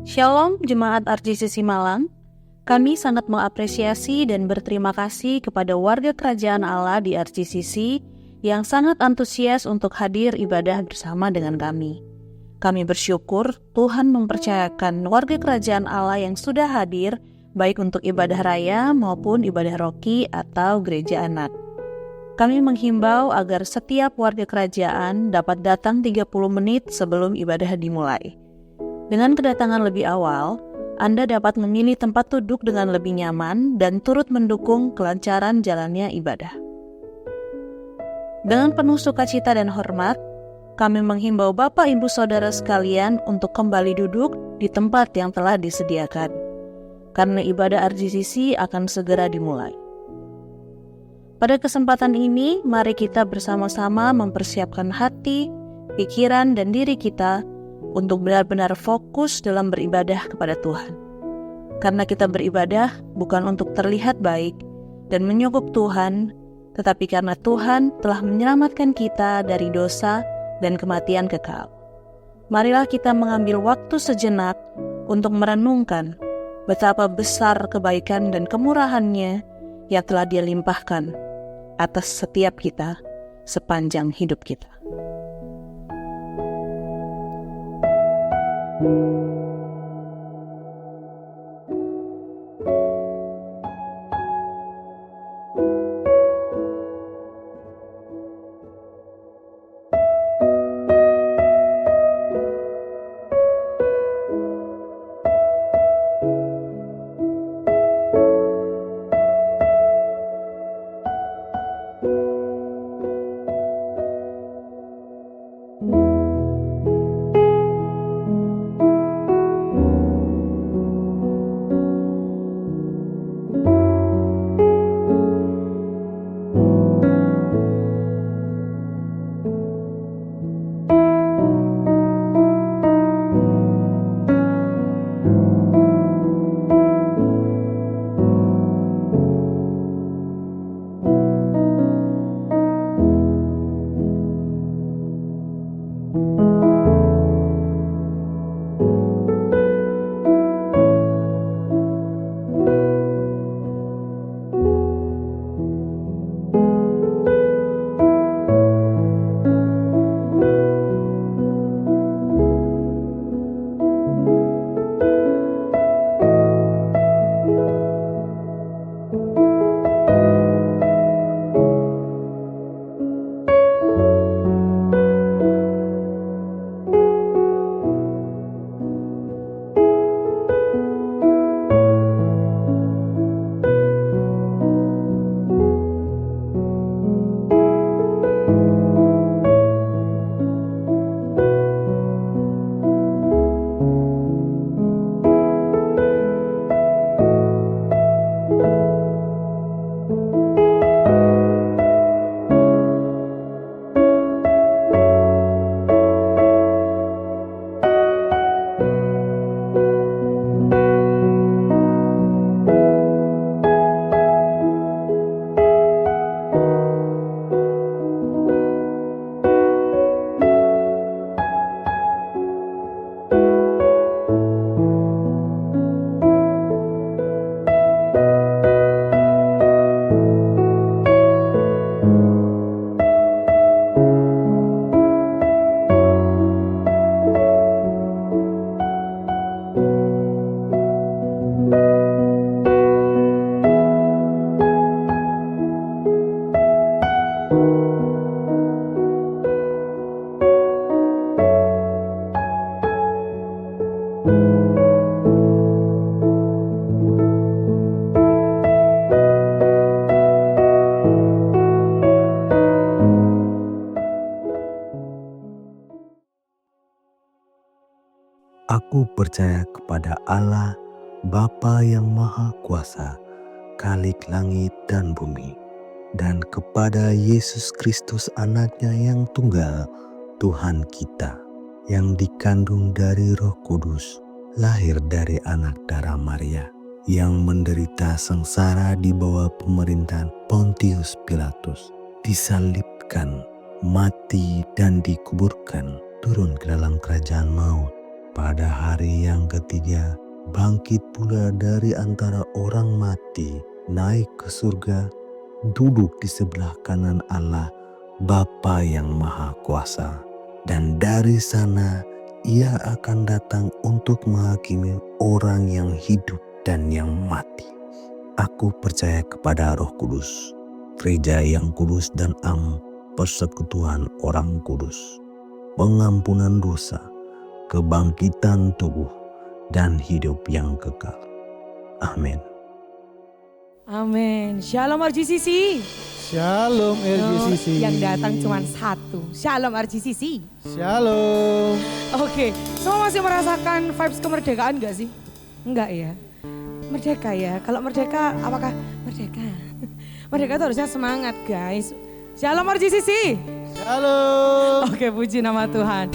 Shalom Jemaat RJCC Malang. Kami sangat mengapresiasi dan berterima kasih kepada warga kerajaan Allah di RJCC yang sangat antusias untuk hadir ibadah bersama dengan kami. Kami bersyukur Tuhan mempercayakan warga kerajaan Allah yang sudah hadir baik untuk ibadah raya maupun ibadah roki atau gereja anak. Kami menghimbau agar setiap warga kerajaan dapat datang 30 menit sebelum ibadah dimulai. Dengan kedatangan lebih awal, Anda dapat memilih tempat duduk dengan lebih nyaman dan turut mendukung kelancaran jalannya ibadah. Dengan penuh sukacita dan hormat, kami menghimbau Bapak Ibu Saudara sekalian untuk kembali duduk di tempat yang telah disediakan, karena ibadah RJCC akan segera dimulai. Pada kesempatan ini, mari kita bersama-sama mempersiapkan hati, pikiran, dan diri kita untuk benar-benar fokus dalam beribadah kepada Tuhan. Karena kita beribadah bukan untuk terlihat baik dan menyugup Tuhan, tetapi karena Tuhan telah menyelamatkan kita dari dosa dan kematian kekal. Marilah kita mengambil waktu sejenak untuk merenungkan betapa besar kebaikan dan kemurahan-Nya yang telah Dia limpahkan atas setiap kita sepanjang hidup kita. Aku percaya kepada Allah, Bapa yang Maha Kuasa, Khalik langit dan bumi, dan kepada Yesus Kristus anaknya yang tunggal, Tuhan kita, yang dikandung dari Roh Kudus, lahir dari anak darah Maria, yang menderita sengsara di bawah pemerintahan Pontius Pilatus, disalibkan, mati dan dikuburkan, turun ke dalam kerajaan maut. pada hari yang ketiga bangkit pula dari antara orang mati, naik ke surga, duduk di sebelah kanan Allah Bapa yang Maha Kuasa. Dan dari sana ia akan datang untuk menghakimi orang yang hidup dan yang mati. Aku percaya kepada Roh Kudus, gereja yang kudus dan am, persekutuan orang kudus, pengampunan dosa, kebangkitan tubuh, dan hidup yang kekal. Amin. Amin. Shalom RGCC. Shalom RGCC. Yang datang cuma satu. Shalom RGCC. Shalom. Oke, semua masih merasakan vibes kemerdekaan gak sih? Enggak ya? Merdeka ya. Kalau merdeka, apakah merdeka? Merdeka itu harusnya semangat guys. Shalom RGCC. Shalom. Oke, puji nama Tuhan.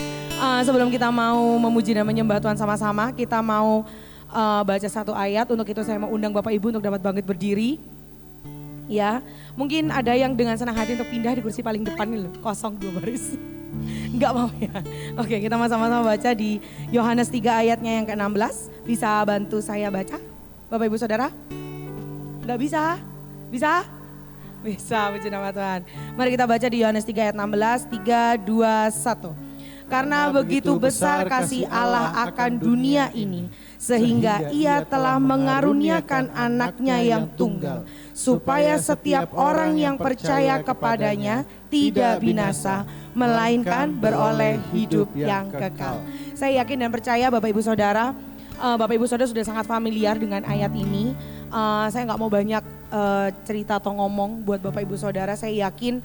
Sebelum kita mau memuji dan menyembah Tuhan sama-sama, kita mau baca satu ayat. Untuk itu saya mau undang Bapak Ibu untuk dapat bangkit berdiri. Ya, mungkin ada yang dengan senang hati untuk pindah di kursi paling depan nih loh, kosong 2 baris. Enggak mau ya. Oke, kita mau sama-sama baca di Yohanes 3 ayatnya yang ke-16. Bisa bantu saya baca? Bapak Ibu Saudara? Enggak bisa? Bisa? Bisa, puji nama Tuhan. Mari kita baca di Yohanes 3 ayat 16, 3, 2, 1. Karena begitu besar kasih Allah akan dunia ini, sehingga ia telah mengaruniakan anaknya yang tunggal, supaya setiap orang yang percaya kepadanya tidak binasa, melainkan beroleh hidup yang kekal. Saya yakin dan percaya Bapak Ibu Saudara, Bapak Ibu Saudara sudah sangat familiar dengan ayat ini. Saya nggak mau banyak cerita atau ngomong buat Bapak Ibu Saudara. Saya yakin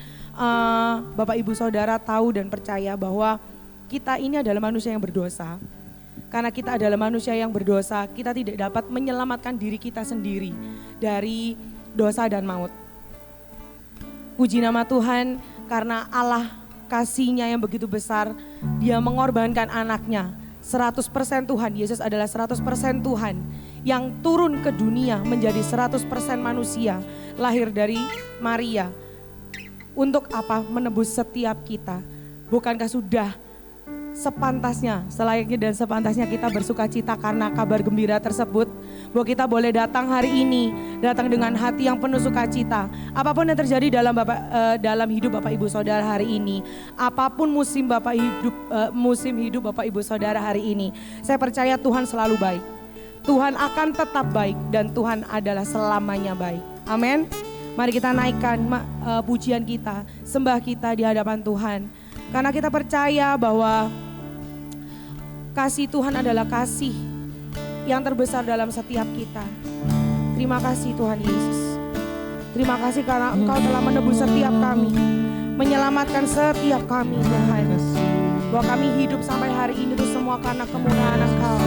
Bapak Ibu Saudara tahu dan percaya bahwa kita ini adalah manusia yang berdosa. Karena kita adalah manusia yang berdosa, kita tidak dapat menyelamatkan diri kita sendiri dari dosa dan maut. Puji nama Tuhan, karena Allah kasih-Nya yang begitu besar, Dia mengorbankan anaknya. 100% Tuhan, Yesus adalah 100% Tuhan yang turun ke dunia menjadi 100% manusia, lahir dari Maria. Untuk apa? Menebus setiap kita. Bukankah sudah sepantasnya, selayaknya dan sepantasnya kita bersuka cita karena kabar gembira tersebut, bahwa kita boleh datang hari ini, datang dengan hati yang penuh sukacita. Apapun yang terjadi dalam hidup Bapak Ibu Saudara hari ini, apapun musim hidup Bapak Ibu Saudara hari ini, saya percaya Tuhan selalu baik. Tuhan akan tetap baik dan Tuhan adalah selamanya baik. Amin. Mari kita naikkan pujian kita, sembah kita di hadapan Tuhan. Karena kita percaya bahwa kasih Tuhan adalah kasih yang terbesar dalam setiap kita. Terima kasih Tuhan Yesus. Terima kasih karena Engkau telah menebus setiap kami, menyelamatkan setiap kami Tuhan. Bahwa kami hidup sampai hari ini itu semua karena kemurahan Engkau.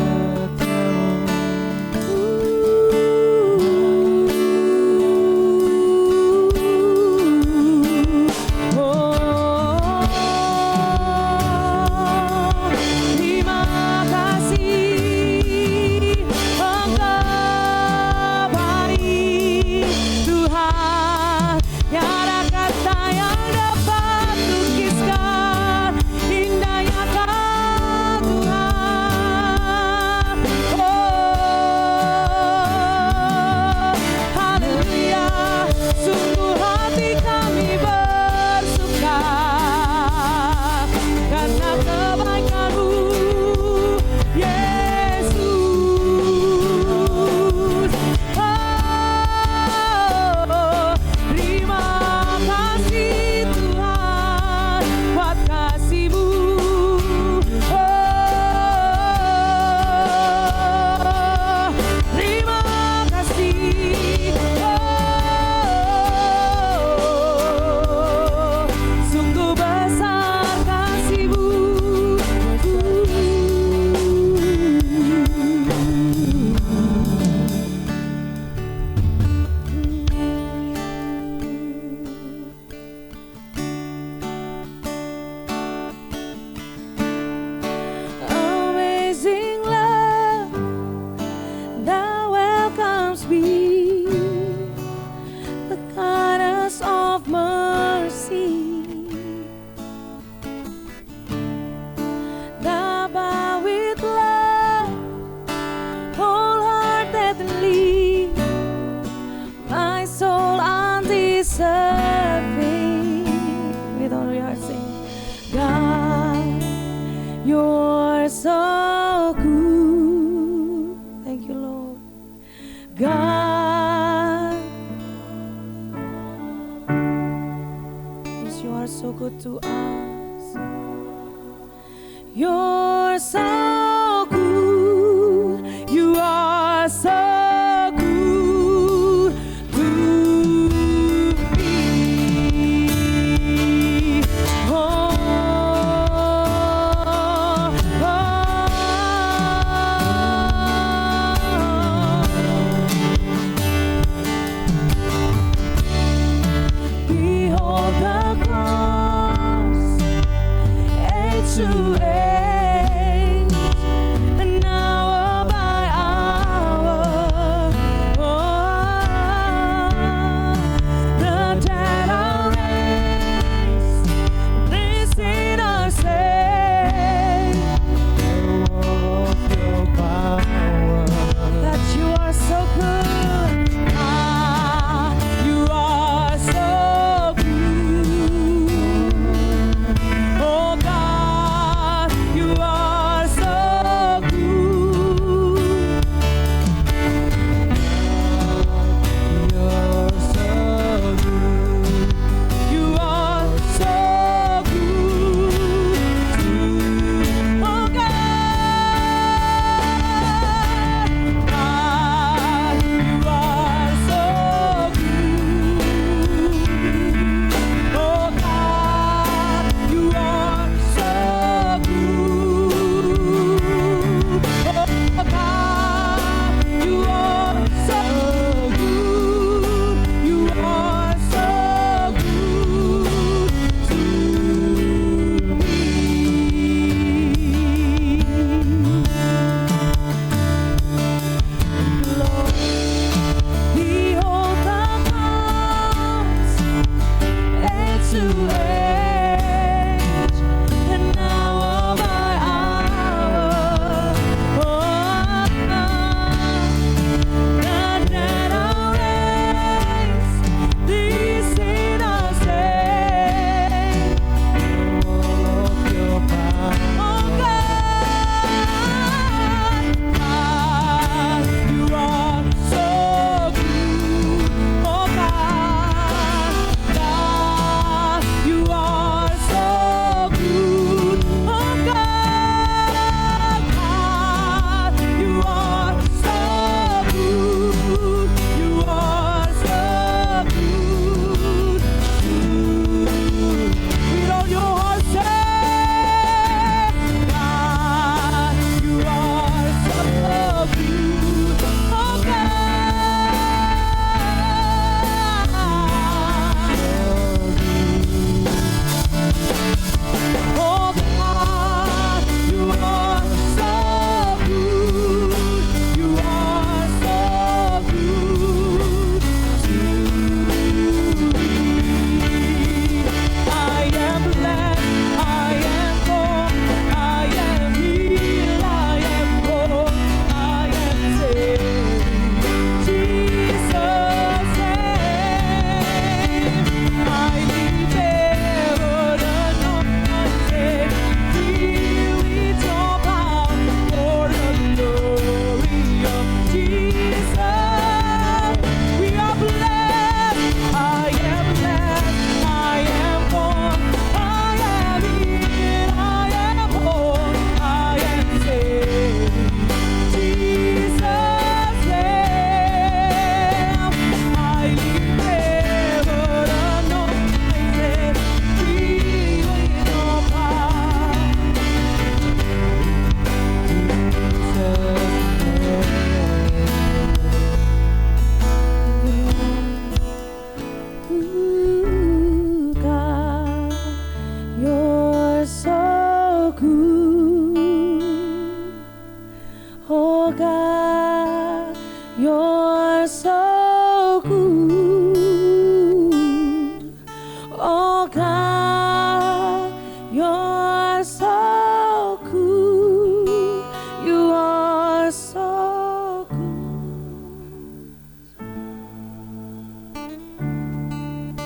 to us. You're so good, you are so good to me. Oh, behold the cross, age to age, and hour by hour. The dead are raised, this sinner saved. Of your power. That you are so good. Ah, you are so good. Oh God, you are so good. You're so good. You are so good. Oh God, you are so good. Oh God, you are so good. Oh God, you are so good. You are so good to me. Lord, behold the cross, age to age, and hour by hour. The dead are raised, these sinners saved. Of your power. Oh God, you are so good. Oh God, you are so good. Oh God, you are so good. You are so good. With all your heart, say, God, you are so good. Oh God, you are so good. You are so good to me. I am blessed, I am born, I am healed, I am whole, I am saved. Jesus' name, I live ever anointed, filled with your power for the glory of Jesus. We are blessed, I am blessed, I am born, I am healed, I am whole, I am saved. Jesus' name, I live ever anointed, filled with your power. Ooh, God, you're so good. Oh God, you're so good. Oh God, you're so good. You are so good.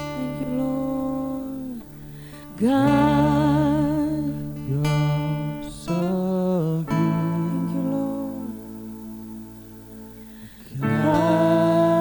Thank you, Lord. God, You're so good. thank you, Lord. God,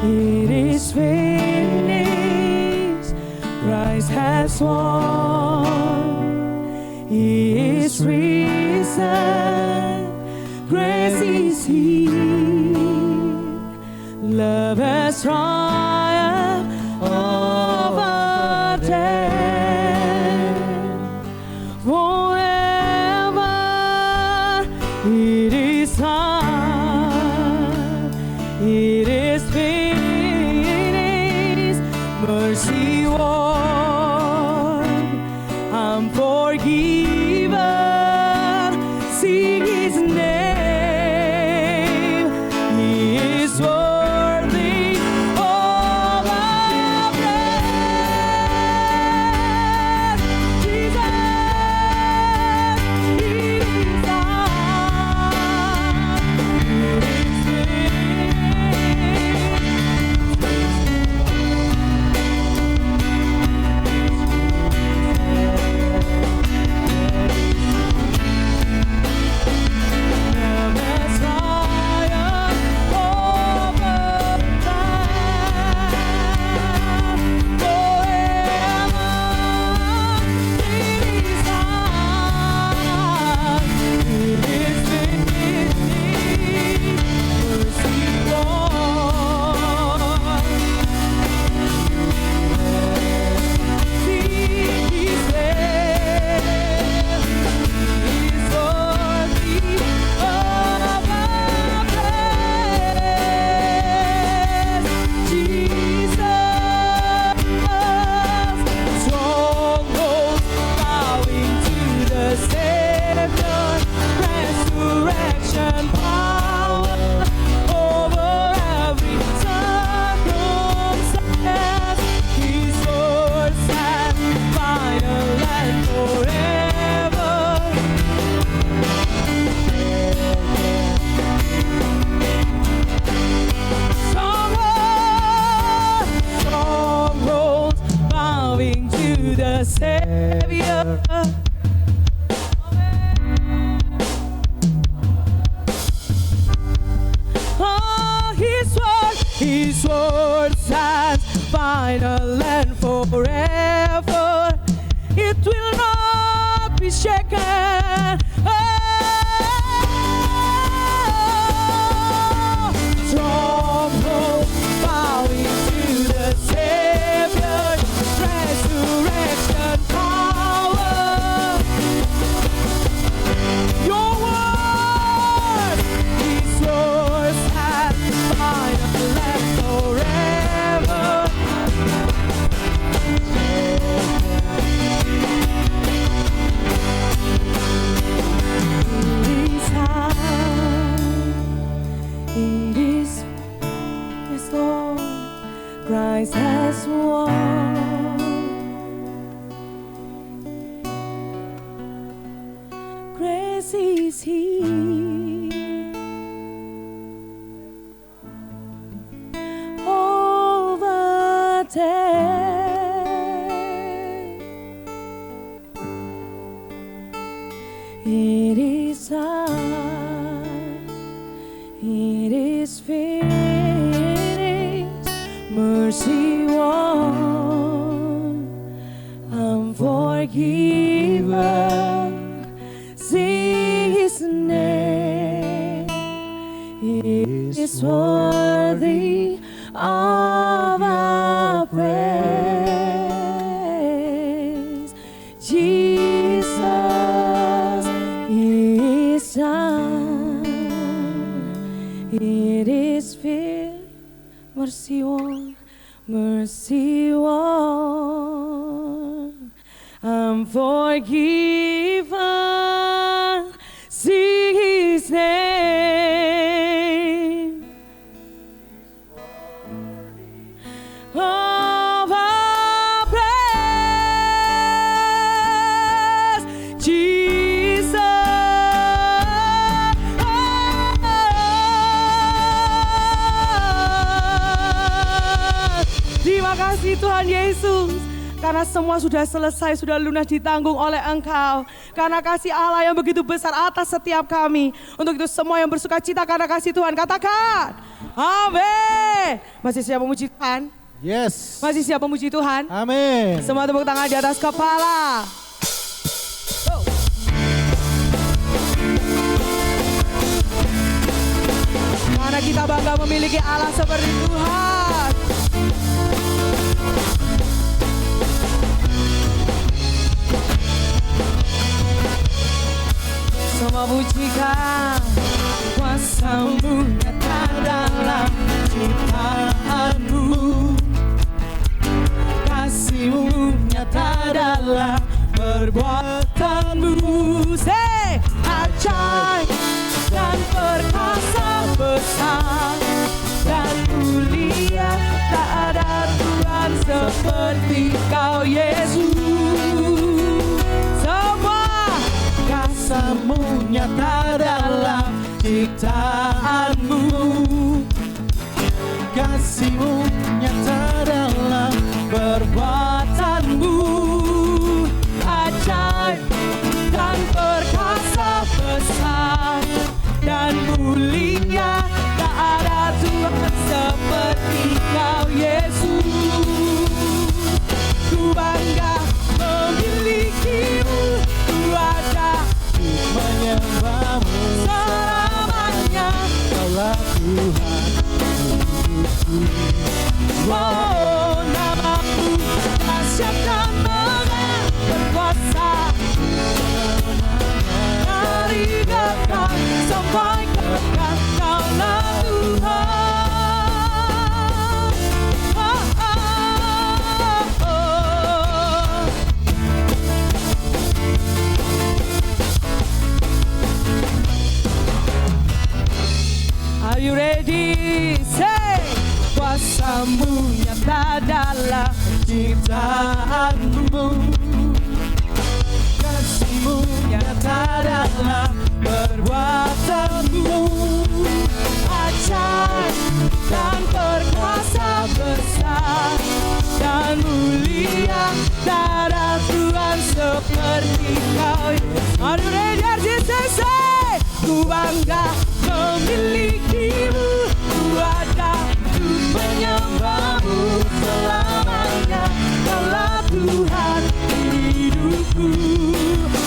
It is finished. Christ has won. He is risen. Grace is here. Love has triumphed over death. Forever it is done. It is finished. Mercy won. I'm forgiven. Sing His name. He is worthy of our praise. Jesus, it is done. It is Savior. Oh, His word stands final and forever. It will not be shaken. Oh, strongholds bowing to the Savior. Resurrection power. Your word is yours and final and forever. This time it is yes, Lord, Christ has won. Grace is here. Over death. It is done. It is finished. Mercy won. I'm forgiven. Sing His name. He is worthy of our praise. Jesus is done. It is filled. Mercy won. Mercy won. I'm forgiven. Sing His name. Of our praise, Jesus. Terima kasih Tuhan Yesus. Karena semua sudah selesai, sudah lunas ditanggung oleh Engkau. karena kasih Allah yang begitu besar atas setiap kami. Untuk itu semua yang bersuka cita karena kasih Tuhan, katakan amin. Masih siap memuji Tuhan? Yes. Masih siap memuji Tuhan? Amin. Semua tepuk tangan di atas kepala. Karena kita bangga memiliki Allah seperti Tuhan. Semua pujikan kuasa-Mu nyata dalam ciptaanmu, kasih-Mu nyata dalam perbuatanmu. Say, ajaib dan perkasa besar dan mulia, tak ada Tuhan seperti Kau Yesus. Semua kasih-Mu nyata dalam ciptaanmu, kasih-Mu nyata dalam perbuatanmu. Ajaib dan perkasa besar dan mulia, tak ada Tuhan seperti Kau Yesus. Ku bangga memilikimu, ku ada Menyembahmu selamanya. Kaulah Tuhan hidupku. Oh, nama-Mu dahsyat dan megah, berkuasa dari kekal sampai kekal. Kaulah Tuhan. Oh, oh, oh. Are you ready? Say, kuasa-Mu nyata dalam ciptaanmu, kasih-Mu nyata dalam perbuatanmu. Ajaib dan perkasa besar dan mulia, tak ada Tuhan seperti Kau. Are you ready? Say, ku bangga memilikimu, ku ada untuk menyembahmu selamanya. Kaulah Tuhan hidupku.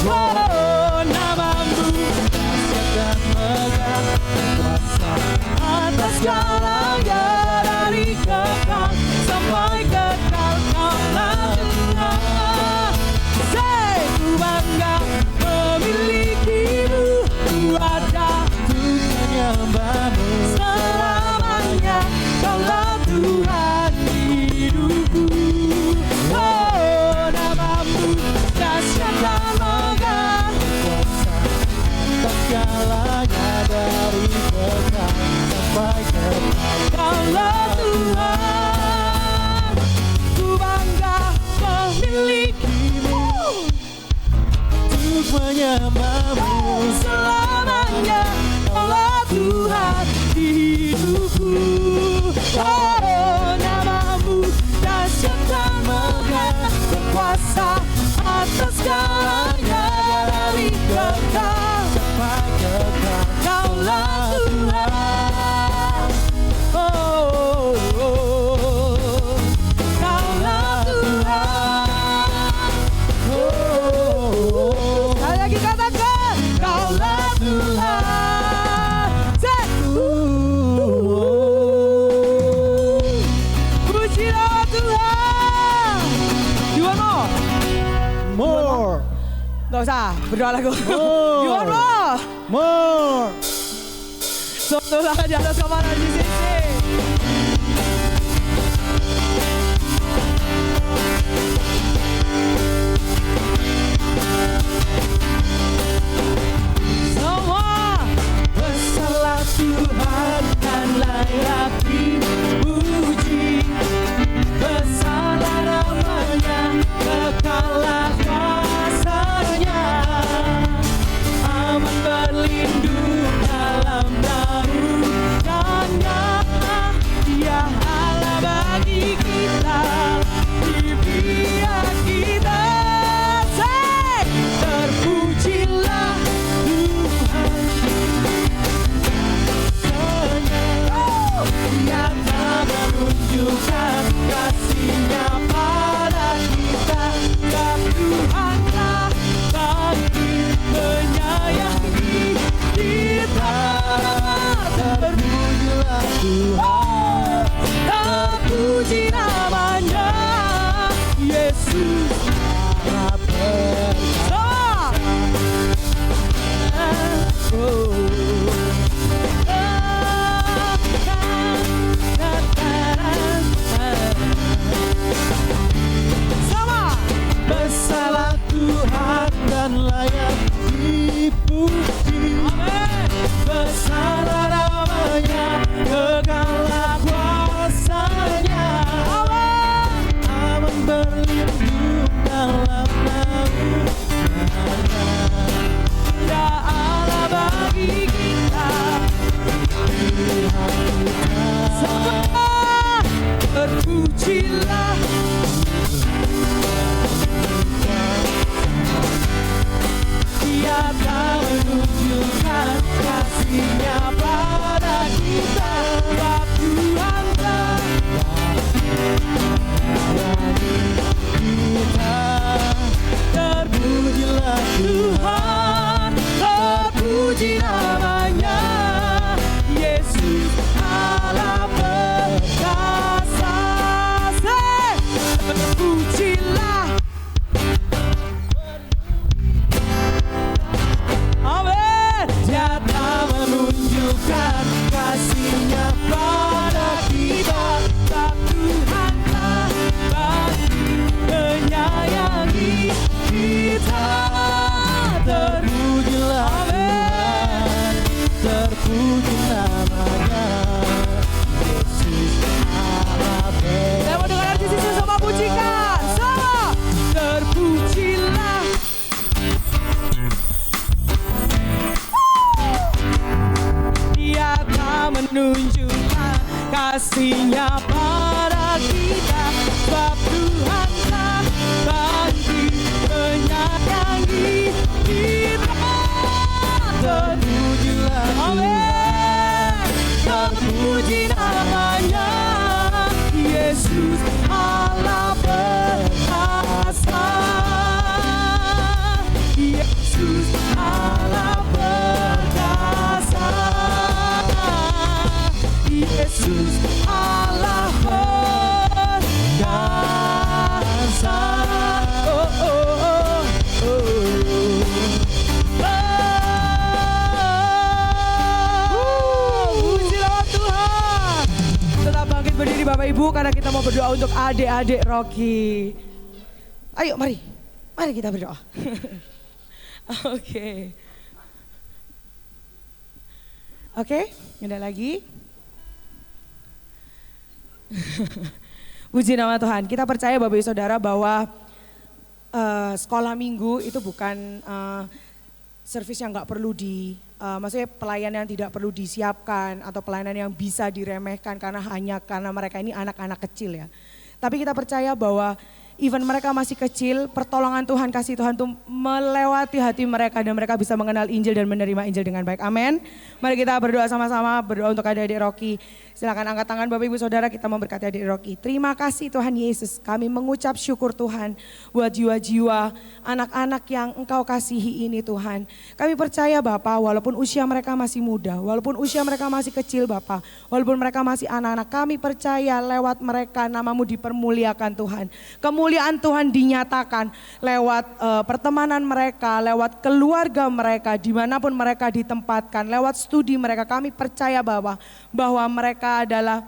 Oh, nama-Mu dahsyat dan megah, kuasa atas segalanya, dari kekal sampai kekal. Kaulah Tuhan. Say, ku bangga memilikimu, ku ada untuk menyembahmu selamanya. Kaulah Tuhan hidupku. Oh, nama-Mu dahsyat dan megah, Kuasa atas segalanya, dari kekal sampai kekal. Kaulah Tuhan. Ku bangga memilikimu, Untuk menyembahmu selamanya. Kaulah Tuhan hidupku. Oh, nama-Mu dahsyat dan megah, berkuasa atas segalanya, dari kekal sampai kekal. Kaulah Tuhan. Oh, oh, oh. Kaulah Tuhan. Oh, oh, oh. Sekali lagi katakan, Kaulah Tuhan. Say, puji nama Tuhan. You want more? More, Gak usah, berdoa lagu. Oh. You want more? more. Satu tangan di atas kepala di sini. Semua besarlah Tuhan dan layak dipuji. Besarlah namanya, kekallah kuasanya. Aman berlindung dalam naungannya. terpujilah. Dia telah menunjukkan kasih-Nya pada kita, sebab Tuhan telah kita. Terpujilah Tuhan, terpuji namanya, Yesus Allah perkasa. Terpujilah. Amin. Dia telah menunjukkan kasih-Nya pada kita, sebab Tuhan telah menyayangi kita. Terpujilah Tuhan, terpuji namanya, Yesus Allah perkasa. Saya mau dengar artis itu sama pujikan, sama. Terpujilah. Dia telah menunjukkan kasih-Nya pada kita, sebab Tuhan telah bantu menyayangi kita. Terpujilah Tuhan, terpuji namanya, Yesus Allah perkasa. Yesus Allah perkasa. Yesus Allah perkasa. Oh, oh, oh, oh. Pujilah Tuhan. Tetap bangkit berdiri Bapak Ibu, karena kita mau berdoa untuk adik-adik Rocky. Ayo mari kita berdoa. Oke, ada lagi. Puji nama Tuhan. Kita percaya Bapak Ibu Saudara bahwa sekolah minggu itu bukan servis yang nggak perlu maksudnya pelayanan yang tidak perlu disiapkan atau pelayanan yang bisa diremehkan karena mereka ini anak-anak kecil ya. Tapi kita percaya bahwa even mereka masih kecil, pertolongan Tuhan, kasih Tuhan itu melewati hati mereka dan mereka bisa mengenal Injil dan menerima Injil dengan baik. Amin. Mari kita berdoa sama-sama, berdoa untuk adik-adik Rocky. Silakan angkat tangan Bapak Ibu Saudara, kita memberkati adik Rocky. Terima kasih Tuhan Yesus, kami mengucap syukur Tuhan buat jiwa-jiwa anak-anak yang Engkau kasihi ini Tuhan. Kami percaya Bapak, walaupun usia mereka masih muda, walaupun usia mereka masih kecil Bapak, walaupun mereka masih anak-anak, kami percaya lewat mereka namamu dipermuliakan Tuhan. Kemuliaan Tuhan dinyatakan lewat pertemanan mereka, lewat keluarga mereka, dimanapun mereka ditempatkan, lewat studi mereka. Kami percaya bahwa mereka adalah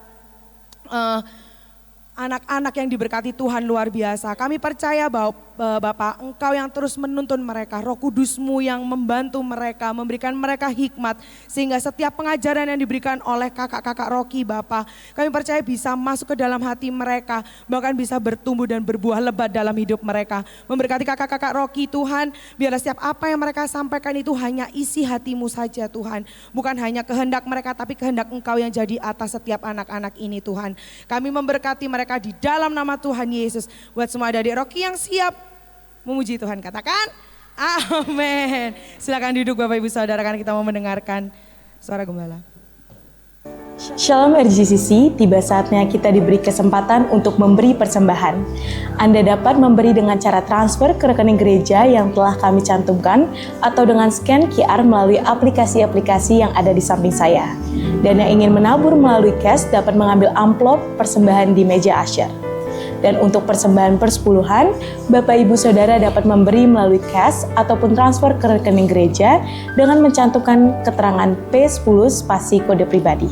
anak-anak yang diberkati Tuhan luar biasa. Kami percaya bahwa Bapak, Engkau yang terus menuntun mereka, Roh Kudus-Mu yang membantu mereka, memberikan mereka hikmat, sehingga setiap pengajaran yang diberikan oleh kakak-kakak Rocky Bapak, kami percaya bisa masuk ke dalam hati mereka, bahkan bisa bertumbuh dan berbuah lebat dalam hidup mereka. Memberkati kakak-kakak Rocky Tuhan, biarlah setiap apa yang mereka sampaikan itu hanya isi hati-Mu saja Tuhan. Bukan hanya kehendak mereka, tapi kehendak Engkau yang jadi atas setiap anak-anak ini Tuhan. Kami memberkati mereka di dalam nama Tuhan Yesus. Buat semua adik Rocky yang siap memuji Tuhan, katakan amin. Silakan duduk Bapak Ibu Saudara, karena kita mau mendengarkan suara gembala. Shalom RGCC, tiba saatnya kita diberi kesempatan untuk memberi persembahan. Anda dapat memberi dengan cara transfer ke rekening gereja yang telah kami cantumkan atau dengan scan QR melalui aplikasi-aplikasi yang ada di samping saya. Dan yang ingin menabur melalui cash dapat mengambil amplop persembahan di meja usher. Dan untuk persembahan persepuluhan, Bapak Ibu Saudara dapat memberi melalui cash ataupun transfer ke rekening gereja dengan mencantumkan keterangan P10 spasi kode pribadi.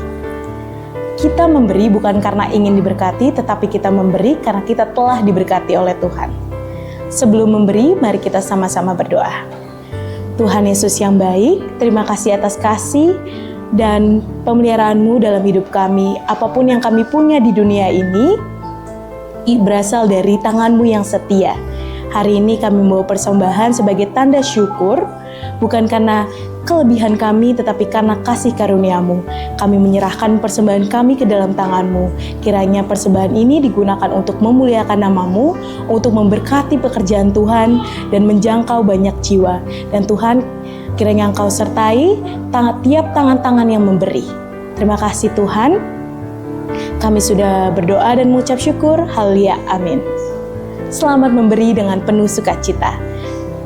Kita memberi bukan karena ingin diberkati, tetapi kita memberi karena kita telah diberkati oleh Tuhan. Sebelum memberi, mari kita sama-sama berdoa. Tuhan Yesus yang baik, terima kasih atas kasih dan pemeliharaan-Mu dalam hidup kami. Apapun yang kami punya di dunia ini, berasal dari tangan-Mu yang setia. Hari ini kami membawa persembahan sebagai tanda syukur Bukan karena kelebihan kami, tetapi karena kasih karunia-Mu. Kami menyerahkan persembahan kami ke dalam tangan-Mu. Kiranya persembahan ini digunakan untuk memuliakan nama-Mu, untuk memberkati pekerjaan Tuhan, dan menjangkau banyak jiwa. Dan Tuhan, kiranya Engkau sertai tiap tangan-tangan yang memberi. Terima kasih Tuhan. Kami sudah berdoa dan mengucap syukur. Haleluya, amin. Selamat memberi dengan penuh sukacita.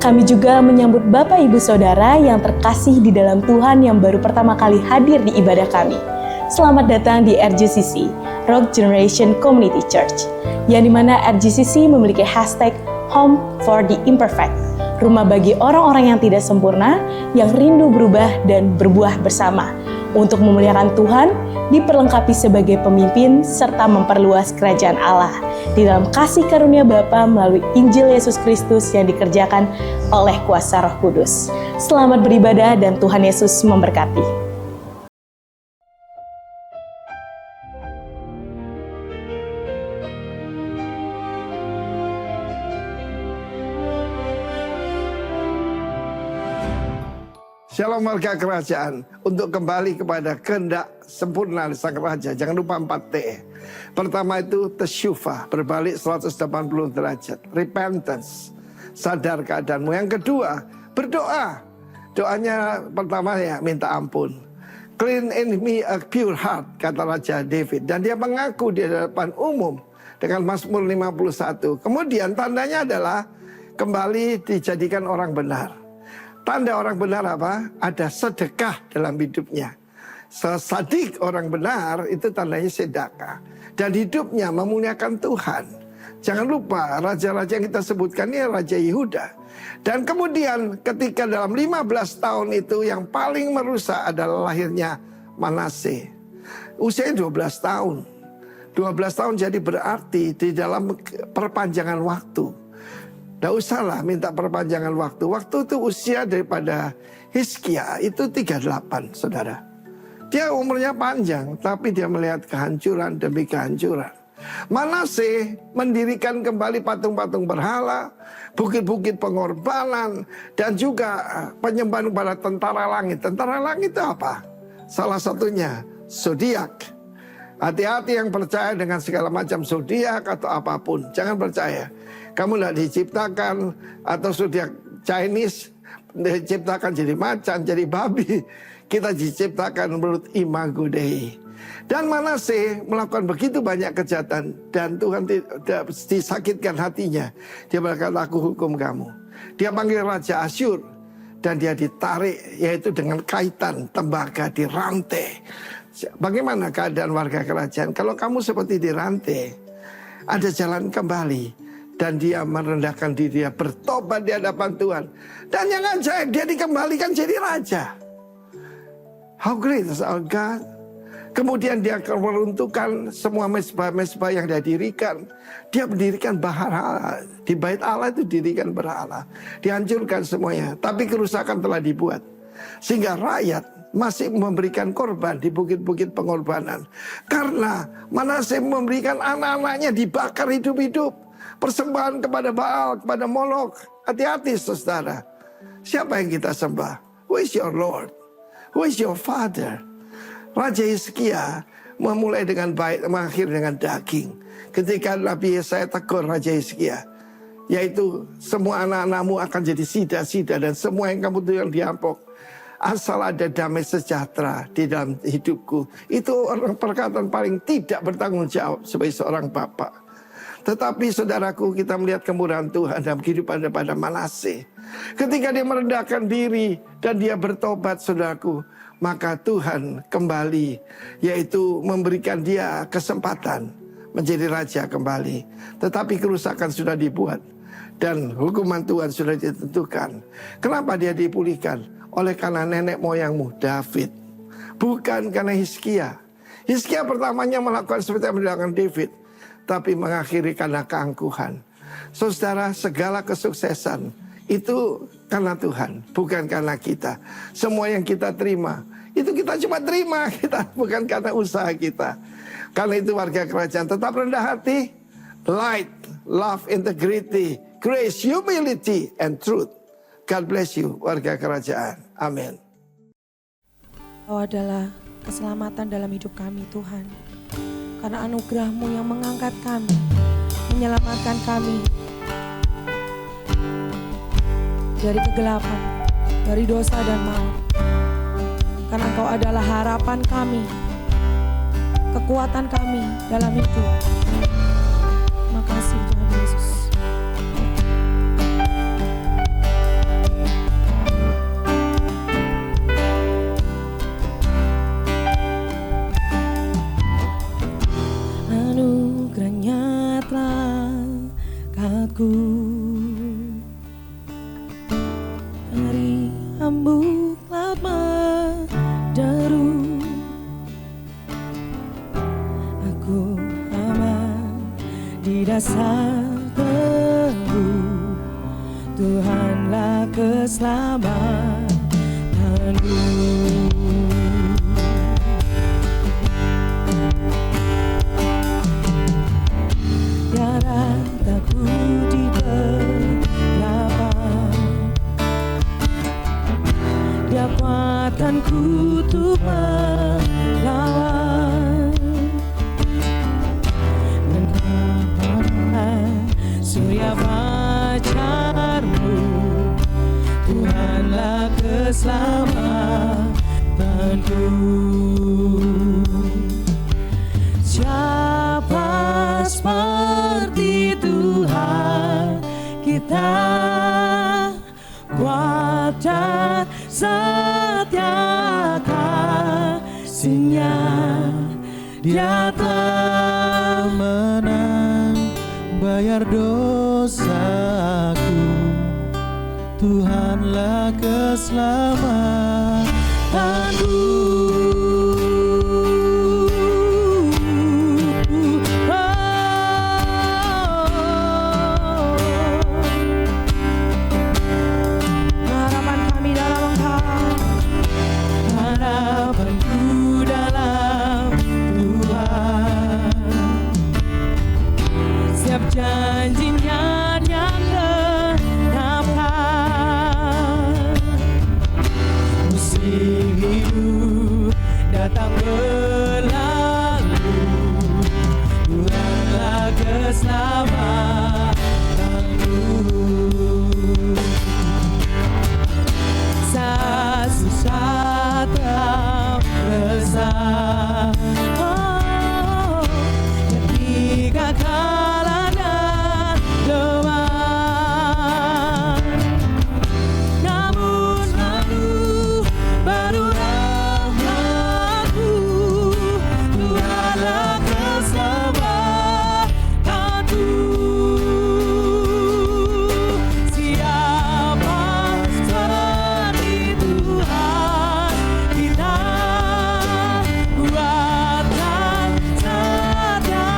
Kami juga menyambut Bapak Ibu Saudara yang terkasih di dalam Tuhan yang baru pertama kali hadir di ibadah kami. Selamat datang di RGCC, Rock Generation Community Church, yang dimana RGCC memiliki hashtag Home for the Imperfect, rumah bagi orang-orang yang tidak sempurna, yang rindu berubah dan berbuah bersama, untuk memuliakan Tuhan, diperlengkapi sebagai pemimpin, serta memperluas kerajaan Allah di dalam kasih karunia Bapa melalui Injil Yesus Kristus yang dikerjakan oleh kuasa Roh Kudus. Selamat beribadah dan Tuhan Yesus memberkati. Shalom warga kerajaan, untuk kembali kepada kehendak sempurna Sang Raja, jangan lupa 4T. Pertama itu tesyufa, berbalik 180 derajat, repentance, sadar keadaanmu. Yang kedua, berdoa. Doanya pertama ya minta ampun. Clean in me a pure heart, kata Raja David. Dan dia mengaku di hadapan umum dengan Mazmur 51. Kemudian tandanya adalah kembali dijadikan orang benar. Tanda orang benar apa? Ada sedekah dalam hidupnya. Sesadik orang benar itu tandanya sedekah. Dan hidupnya memuliakan Tuhan. Jangan lupa raja-raja yang kita sebutkan ini Raja Yehuda. Dan kemudian ketika dalam 15 tahun itu yang paling merusak adalah lahirnya Manase. Usianya 12 tahun. 12 tahun jadi berarti di dalam perpanjangan waktu. Tidak usahlah minta perpanjangan waktu. Waktu itu usia daripada Hizkia itu 38, saudara. Dia umurnya panjang, tapi dia melihat kehancuran demi kehancuran. Manase mendirikan kembali patung-patung berhala, bukit-bukit pengorbanan, dan juga penyembahan kepada tentara langit. Tentara langit itu apa? Salah satunya zodiak. Hati-hati yang percaya dengan segala macam zodiak atau apapun. Jangan percaya. Kamu tidak diciptakan atau zodiak Chinese diciptakan jadi macan, jadi babi. Kita diciptakan menurut imago Dei. Dan Manase melakukan begitu banyak kejahatan dan Tuhan tidak disakitkan hatinya. Dia berkata, aku hukum kamu. Dia panggil Raja Asyur dan dia ditarik, yaitu dengan kaitan tembaga, dirantai. Bagaimana keadaan warga kerajaan? Kalau kamu seperti dirantai, ada jalan kembali. Dan dia merendahkan diri, dia bertobat di hadapan Tuhan. Dan yang ajaib, dia dikembalikan jadi raja. How great is our God? Kemudian dia meruntuhkan semua mezbah-mezbah yang dia dirikan. Dia mendirikan berhala. Di bait Allah itu dirikan berhala. Dihancurkan semuanya. Tapi kerusakan telah dibuat. Sehingga rakyat masih memberikan korban di bukit-bukit pengorbanan. Karena Manase memberikan anak-anaknya dibakar hidup-hidup. Persembahan kepada Baal, kepada Molok. Hati-hati saudara. Siapa yang kita sembah? Who is your Lord? Who is your Father? Raja Hizkia memulai dengan baik, mengakhiri dengan daging. Ketika Nabi Yesaya tegur Raja Hizkia, yaitu semua anak-anakmu akan jadi sida-sida dan semua yang kamu tuh yang diampok. Asal ada damai sejahtera di dalam hidupku. Itu orang perkataan paling tidak bertanggung jawab sebagai seorang bapak. Tetapi saudaraku, kita melihat kemurahan Tuhan dalam kehidupan daripada Manase. Ketika dia merendahkan diri dan dia bertobat, saudaraku, maka Tuhan kembali, yaitu memberikan dia kesempatan menjadi raja kembali. Tetapi kerusakan sudah dibuat dan hukuman Tuhan sudah ditentukan. Kenapa dia dipulihkan? Oleh karena nenek moyangmu David, bukan karena Hizkia. Hizkia pertamanya melakukan seperti yang dilakukan David, tapi mengakhiri karena keangkuhan. Saudara, segala kesuksesan itu karena Tuhan, bukan karena kita. Semua yang kita terima, itu kita cuma terima, kita bukan karena usaha kita. Karena itu warga kerajaan tetap rendah hati, light, love, integrity, grace, humility, and truth. God bless you, warga kerajaan. Amin. Kau adalah keselamatan dalam hidup kami Tuhan. Karena anugerah-Mu yang mengangkat kami, menyelamatkan kami dari kegelapan, dari dosa dan maut. Karena Engkau adalah harapan kami, kekuatan kami dalam hidup. Makasih Tuhan Yesus. Anugerahnya telah angkatku dari hambuk laut menderu. Aku aman di dasar teguh, Tuhanlah keselamatanku. Tiada takut di kegelapan, Dia kuatkanku untuk melawan. Dan kapan surya fajar-Mu, Tuhanlah keselamatanku. Siapa seperti Tuhan kita, kuat dan setia kasih-Nya, Dia telah menang bayar dosaku. Tuhanlah keselamatanku. harapan kami dalam Engkau, harapanku dalam Tuhan. Setiap janji-Nya yang genapkan. Musim hidup datang berlalu, Tuhanlah keselamatanku. Saat susah tak resah, oh, ketika kalah dan lemah, namun selalu baru rahmat-Mu, Tuhanlah keselamatanku. Siapa seperti Tuhan kita, kuat dan setia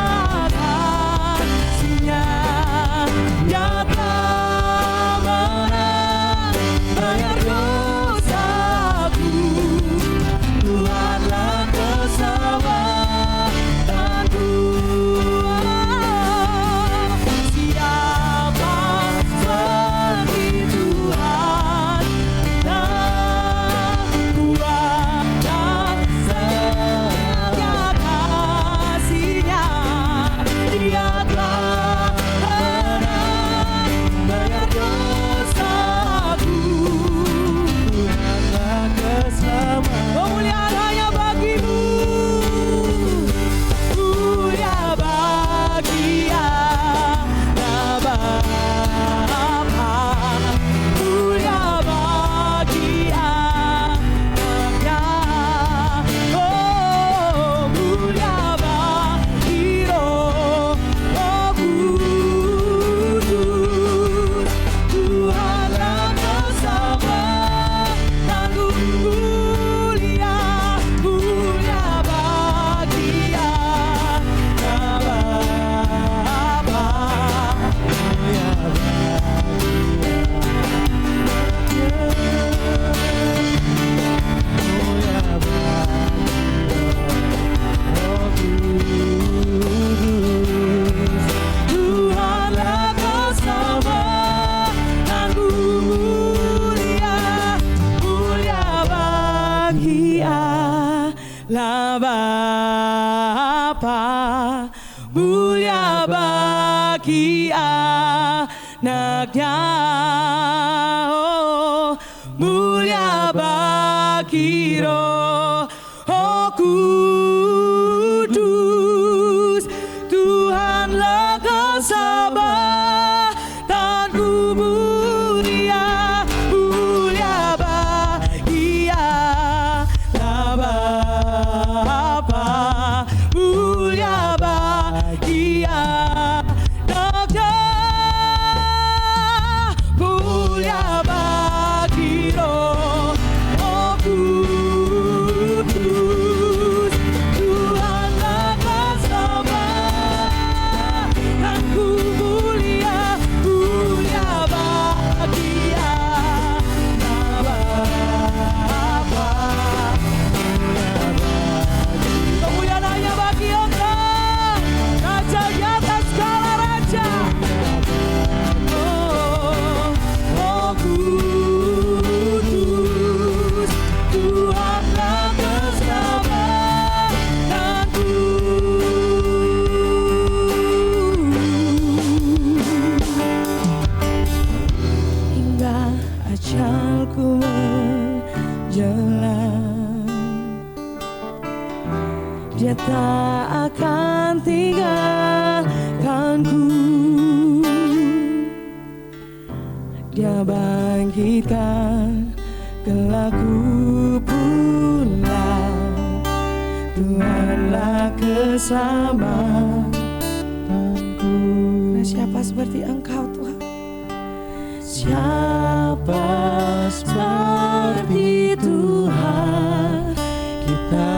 bagi anaknya, oh, mulia bagi Roh Kudus. Tuhanlah keselamatan mulia, mulia bagi Allah Bapa, mulia bagi anaknya, mulia bagi Roh Kudus. Tuhanlah keselamatanku, mulia, mulia bagi Allah Bapa. Kemuliaan hanya bagi Allah, Raja di atas segala raja. Oh Kudus, Tuhanlah keselamatanku. Hingga ajalku menjelang, Dia tak akan tinggalkanku. Dia bangkitkan kelakku pula. Tuhanlah keselamatanku. Nah, siapa seperti Engkau Tuhan? Siapa seperti Tuhan kita,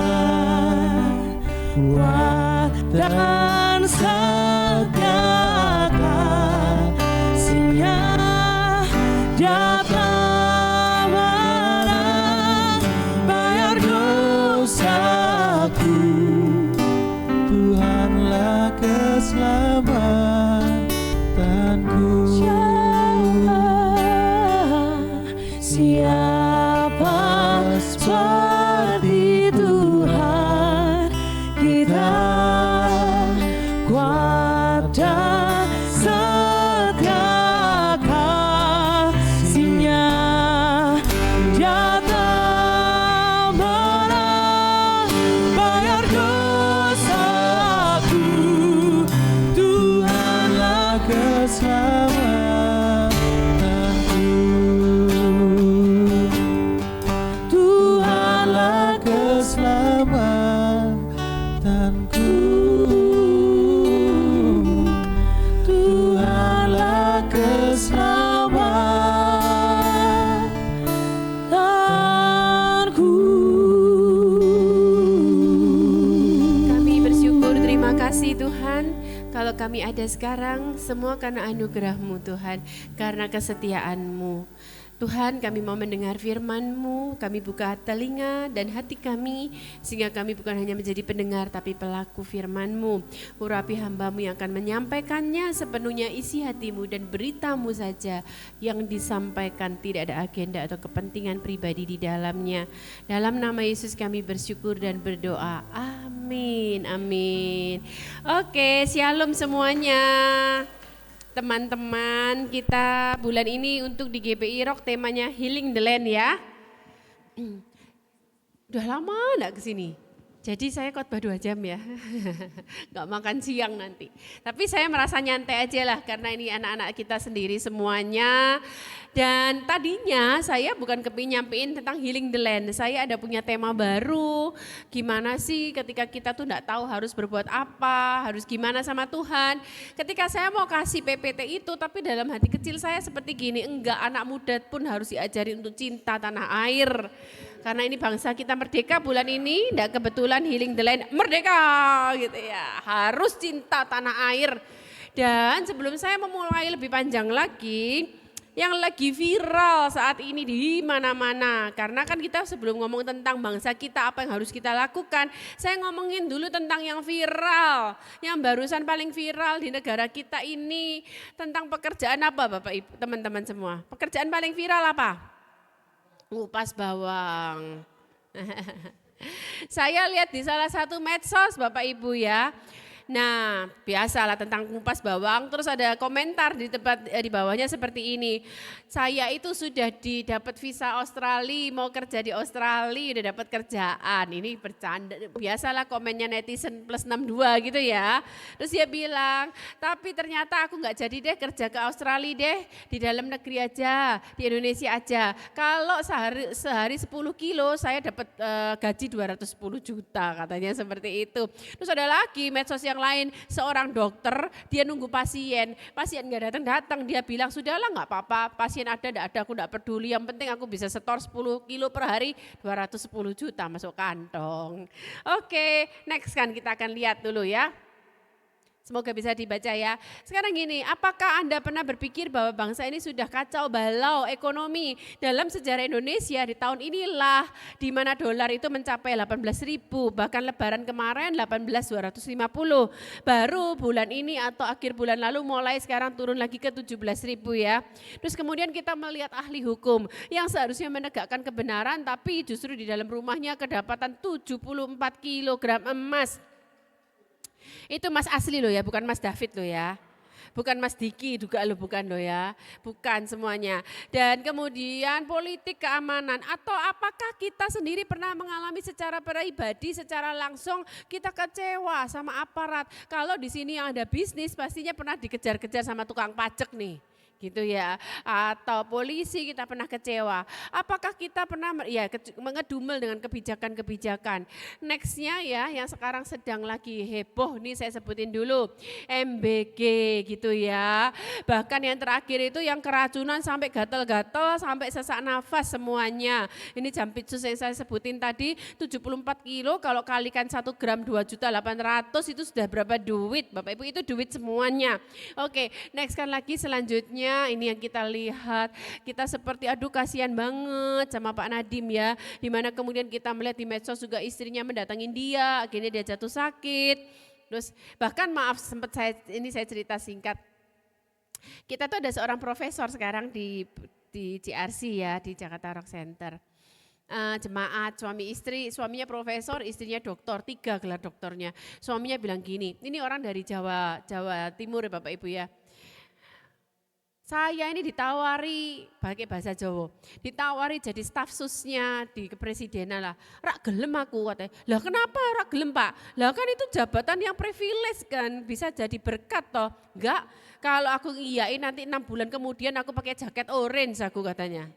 kuat dan setia kasih-Nya, Dia telah menang bayar dosaku. Tuhanlah keselamatanku. Siapa seperti Tuhan kita, kuat dan setia kasih-Nya, Dia telah menang bayar dosaku. Tuhanlah Keselamatanku. Tuhanlah Keselamatanku. Tuhanlah keselamatanku. Kami bersyukur, terima kasih Tuhan. Kalau kami ada sekarang, semua karena anugerah-Mu Tuhan, karena kesetiaan-Mu. Tuhan, kami mau mendengar firman-Mu, kami buka telinga dan hati kami, sehingga kami bukan hanya menjadi pendengar, tapi pelaku firman-Mu. Urapi hamba-Mu yang akan menyampaikannya sepenuhnya isi hati-Mu dan berita-Mu saja yang disampaikan, tidak ada agenda atau kepentingan pribadi di dalamnya. Dalam nama Yesus kami bersyukur dan berdoa. Amin, amin. Oke, shalom semuanya. Teman-teman, kita bulan ini untuk di GPI Rock temanya Healing the Land ya. Udah lama enggak kesini. Jadi saya khotbah 2 jam ya, nggak makan siang nanti. Tapi saya merasa nyantai aja lah karena ini anak-anak kita sendiri semuanya. Dan tadinya saya bukan kepingin nyampein tentang healing the land. Saya ada punya tema baru, gimana sih ketika kita tuh nggak tahu harus berbuat apa, harus gimana sama Tuhan. Ketika saya mau kasih PPT itu, tapi dalam hati kecil saya seperti gini, enggak, anak muda pun harus diajari untuk cinta tanah air. Karena ini bangsa kita merdeka bulan ini, enggak kebetulan healing the land merdeka gitu ya. Harus cinta tanah air. Dan sebelum saya memulai lebih panjang lagi, yang lagi viral saat ini di mana-mana. Karena kan kita sebelum ngomong tentang bangsa kita, apa yang harus kita lakukan, saya ngomongin dulu tentang yang viral. Yang barusan paling viral di negara kita ini tentang pekerjaan apa Bapak Ibu, teman-teman semua? Pekerjaan paling viral apa? Ngupas bawang. Saya lihat di salah satu medsos Bapak Ibu ya. Nah, biasalah tentang kupas bawang, terus ada komentar di tempat di bawahnya seperti ini. Saya itu sudah dapat visa Australia, mau kerja di Australia, udah dapat kerjaan. Ini bercanda, biasalah komennya netizen plus 62 gitu ya. Terus dia bilang, tapi ternyata aku nggak jadi deh kerja ke Australia deh, di dalam negeri aja, di Indonesia aja. Kalau sehari 10 kilo saya dapat gaji 210 juta katanya seperti itu. Terus ada lagi medsos yang lain, seorang dokter dia nunggu pasien nggak datang-datang, dia bilang sudahlah nggak apa-apa, pasien ada nggak ada aku nggak peduli, yang penting aku bisa setor 10 kilo per hari 210 juta masuk kantong. Oke, next kan kita akan lihat dulu ya. Semoga bisa dibaca ya. Sekarang gini, apakah Anda pernah berpikir bahwa bangsa ini sudah kacau balau ekonomi? Dalam sejarah Indonesia di tahun inilah di mana dolar itu mencapai 18.000, bahkan lebaran kemarin 18.250. Baru bulan ini atau akhir bulan lalu mulai sekarang turun lagi ke 17.000 ya. Terus kemudian kita melihat ahli hukum yang seharusnya menegakkan kebenaran tapi justru di dalam rumahnya kedapatan 74 kilogram emas. Itu Mas asli loh ya, bukan Mas David loh ya. Bukan Mas Diki juga loh, bukan loh ya. Bukan semuanya. Dan kemudian politik keamanan, atau apakah kita sendiri pernah mengalami secara pribadi, secara langsung kita kecewa sama aparat. Kalau di sini yang ada bisnis pastinya pernah dikejar-kejar sama tukang pajak nih. Gitu ya, atau polisi kita pernah kecewa. Apakah kita pernah ya mengedumel dengan kebijakan-kebijakan. Nextnya ya yang sekarang sedang lagi heboh nih saya sebutin dulu, MBG gitu ya. Bahkan yang terakhir itu yang keracunan sampai gatal-gatal, sampai sesak nafas semuanya. Ini Jampitsus yang saya sebutin tadi 74 kilo, kalau kalikan 1 gram 2.800.000 itu sudah berapa duit Bapak Ibu, itu duit semuanya. Oke, next kan lagi selanjutnya ini yang kita lihat, kita seperti aduh kasihan banget sama Pak Nadim ya, dimana kemudian kita melihat di medsos juga istrinya mendatangin dia, akhirnya dia jatuh sakit. Terus bahkan maaf sempat saya cerita singkat, kita tuh ada seorang profesor sekarang di CRC ya, di Jakarta Rock Center. Jemaat suami istri, suaminya profesor, istrinya doktor, 3 gelar doktornya. Suaminya bilang gini, ini orang dari Jawa Timur ya Bapak Ibu ya. Saya ini ditawari, pakai bahasa Jawa, ditawari jadi staf susnya di kepresidenan lah. Rak gelem aku katanya. Lah kenapa rak gelem Pak? Lah kan itu jabatan yang privilege kan, bisa jadi berkat toh. Enggak, kalau aku iyain nanti 6 bulan kemudian aku pakai jaket orange aku katanya.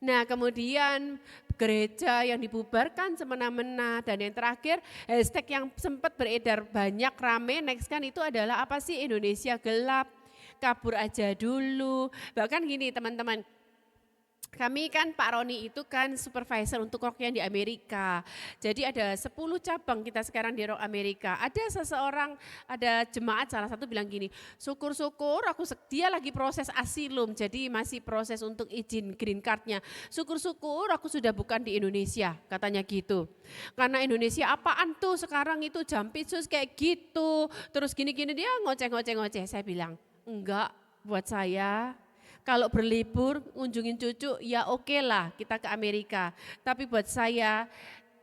Nah kemudian gereja yang dibubarkan semena-mena, dan yang terakhir hashtag yang sempat beredar banyak rame next kan itu adalah apa sih, Indonesia gelap. Kabur aja dulu. Bahkan gini teman-teman, kami kan Pak Roni itu kan supervisor untuk rock yang di Amerika. Jadi ada 10 cabang kita sekarang di rock Amerika. Ada seseorang, ada jemaat salah satu bilang gini, syukur-syukur dia lagi proses asilum, jadi masih proses untuk izin green card-nya. Syukur-syukur aku sudah bukan di Indonesia, katanya gitu. Karena Indonesia apaan tuh sekarang itu Jampitsus kayak gitu. Terus gini-gini dia ngoceh-ngoceh. Saya bilang, enggak, buat saya kalau berlibur ngunjungin cucu ya oke lah kita ke Amerika. Tapi buat saya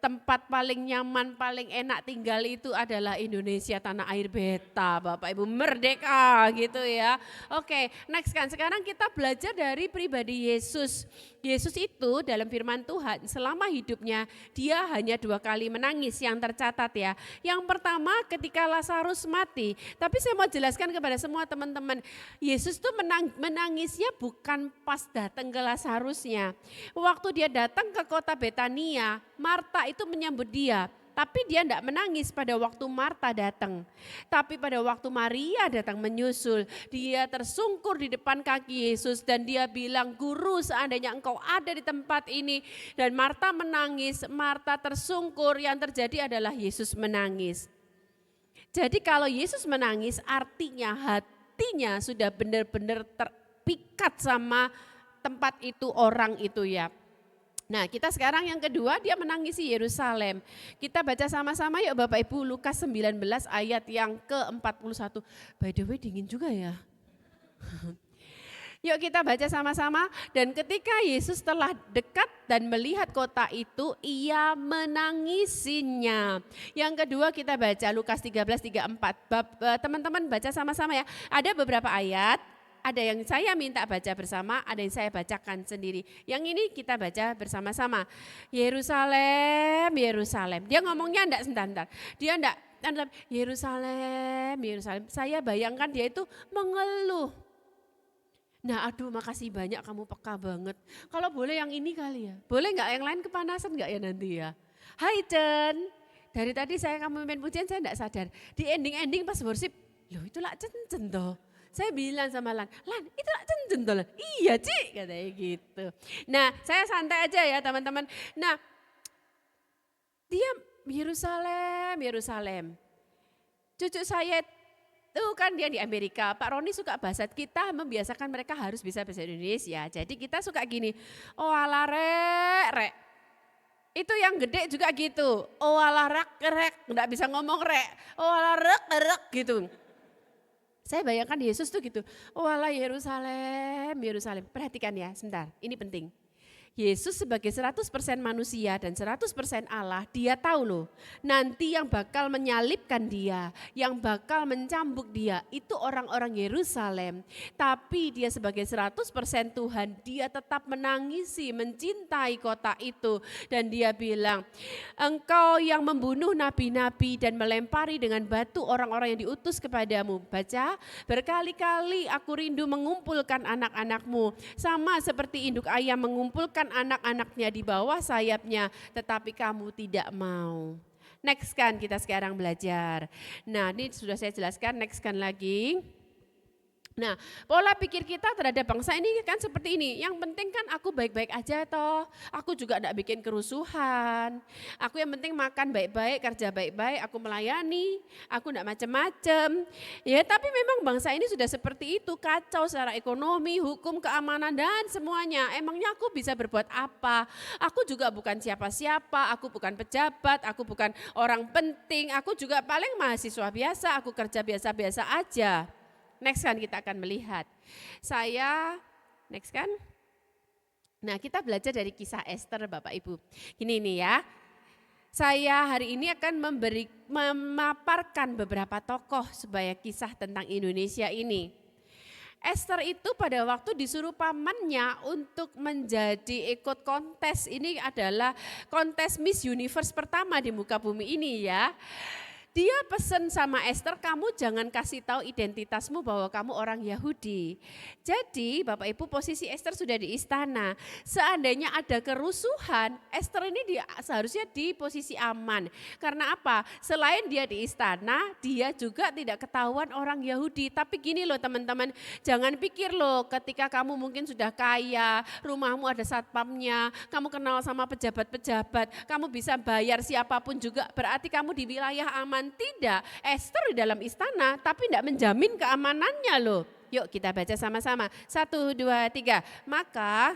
tempat paling nyaman, paling enak tinggal itu adalah Indonesia, tanah air beta, Bapak Ibu, merdeka gitu ya. Oke, next kan sekarang kita belajar dari pribadi Yesus. Yesus itu dalam firman Tuhan selama hidupnya dia hanya 2 kali menangis yang tercatat ya. Yang pertama ketika Lazarus mati, tapi saya mau jelaskan kepada semua teman-teman, Yesus tuh menangisnya bukan pas datang ke Lazarusnya. Waktu dia datang ke kota Betania, Marta itu menyambut dia. Tapi dia tidak menangis pada waktu Marta datang. Tapi pada waktu Maria datang menyusul, dia tersungkur di depan kaki Yesus dan dia bilang, Guru seandainya engkau ada di tempat ini. Dan Marta menangis, Marta tersungkur, yang terjadi adalah Yesus menangis. Jadi kalau Yesus menangis artinya hatinya sudah benar-benar terpikat sama tempat itu, orang itu ya. Nah kita sekarang yang kedua, dia menangisi Yerusalem. Kita baca sama-sama yuk Bapak Ibu, Lukas 19 ayat yang ke-41. By the way dingin juga ya. Yuk kita baca sama-sama. Dan ketika Yesus telah dekat dan melihat kota itu, ia menangisinya. Yang kedua kita baca Lukas 13:34. Teman-teman baca sama-sama ya. Ada beberapa ayat, ada yang saya minta baca bersama, ada yang saya bacakan sendiri. Yang ini kita baca bersama-sama. Yerusalem, Yerusalem. Dia ngomongnya enggak sebentar. Dia enggak, Yerusalem, Yerusalem. Saya bayangkan dia itu mengeluh. Nah aduh makasih banyak, kamu peka banget. Kalau boleh yang ini kali ya. Boleh nggak yang lain kepanasan nggak ya nanti ya. Hai Cen, dari tadi saya kamu main pujian saya nggak sadar. Di ending-ending pas worship, loh itu lah Cen toh. Saya bilang sama Lan itu lah Cen toh Lan. Iya Cik katanya gitu. Nah saya santai aja ya teman-teman. Nah dia Yerusalem, Yerusalem. Cucu saya tuh kan dia di Amerika, Pak Roni suka bahasa, kita membiasakan mereka harus bisa bahasa Indonesia. Jadi kita suka gini, oh ala rek. Itu yang gede juga gitu, oh ala rek, enggak bisa ngomong rek, oh ala rek gitu. Saya bayangkan Yesus tuh gitu, oh ala Yerusalem, Yerusalem. Perhatikan ya sebentar, ini penting. Yesus sebagai 100% manusia dan 100% Allah, dia tahu loh, nanti yang bakal menyalibkan dia, yang bakal mencambuk dia, itu orang-orang Yerusalem. Tapi dia sebagai 100% Tuhan, dia tetap menangisi, mencintai kota itu. Dan dia bilang, engkau yang membunuh nabi-nabi dan melempari dengan batu orang-orang yang diutus kepadamu. Baca, berkali-kali aku rindu mengumpulkan anak-anakmu, sama seperti induk ayam mengumpulkan anak-anaknya di bawah sayapnya, tetapi kamu tidak mau. Next kan kita sekarang belajar. Nah ini sudah saya jelaskan, next kan lagi. Nah pola pikir kita terhadap bangsa ini kan seperti ini, yang penting kan aku baik-baik aja toh, aku juga enggak bikin kerusuhan, aku yang penting makan baik-baik, kerja baik-baik, aku melayani, aku enggak macam-macam. Ya tapi memang bangsa ini sudah seperti itu, kacau secara ekonomi, hukum, keamanan dan semuanya. Emangnya aku bisa berbuat apa? Aku juga bukan siapa-siapa, aku bukan pejabat, aku bukan orang penting, aku juga paling mahasiswa biasa, aku kerja biasa-biasa aja. Next kan kita akan melihat. Next kan. Nah kita belajar dari kisah Esther Bapak Ibu. Gini nih ya. Saya hari ini akan memaparkan beberapa tokoh supaya kisah tentang Indonesia ini. Esther itu pada waktu disuruh pamannya untuk menjadi ikut kontes. Ini adalah kontes Miss Universe pertama di muka bumi ini ya. Dia pesen sama Esther, kamu jangan kasih tahu identitasmu bahwa kamu orang Yahudi. Jadi Bapak Ibu posisi Esther sudah di istana. Seandainya ada kerusuhan, Esther ini seharusnya di posisi aman. Karena apa? Selain dia di istana, dia juga tidak ketahuan orang Yahudi. Tapi gini loh teman-teman, jangan pikir loh ketika kamu mungkin sudah kaya, rumahmu ada satpamnya, kamu kenal sama pejabat-pejabat, kamu bisa bayar siapapun juga, berarti kamu di wilayah aman. Tidak, Esther di dalam istana tapi tidak menjamin keamanannya loh. Yuk kita baca sama-sama, 1, 2, 3. Maka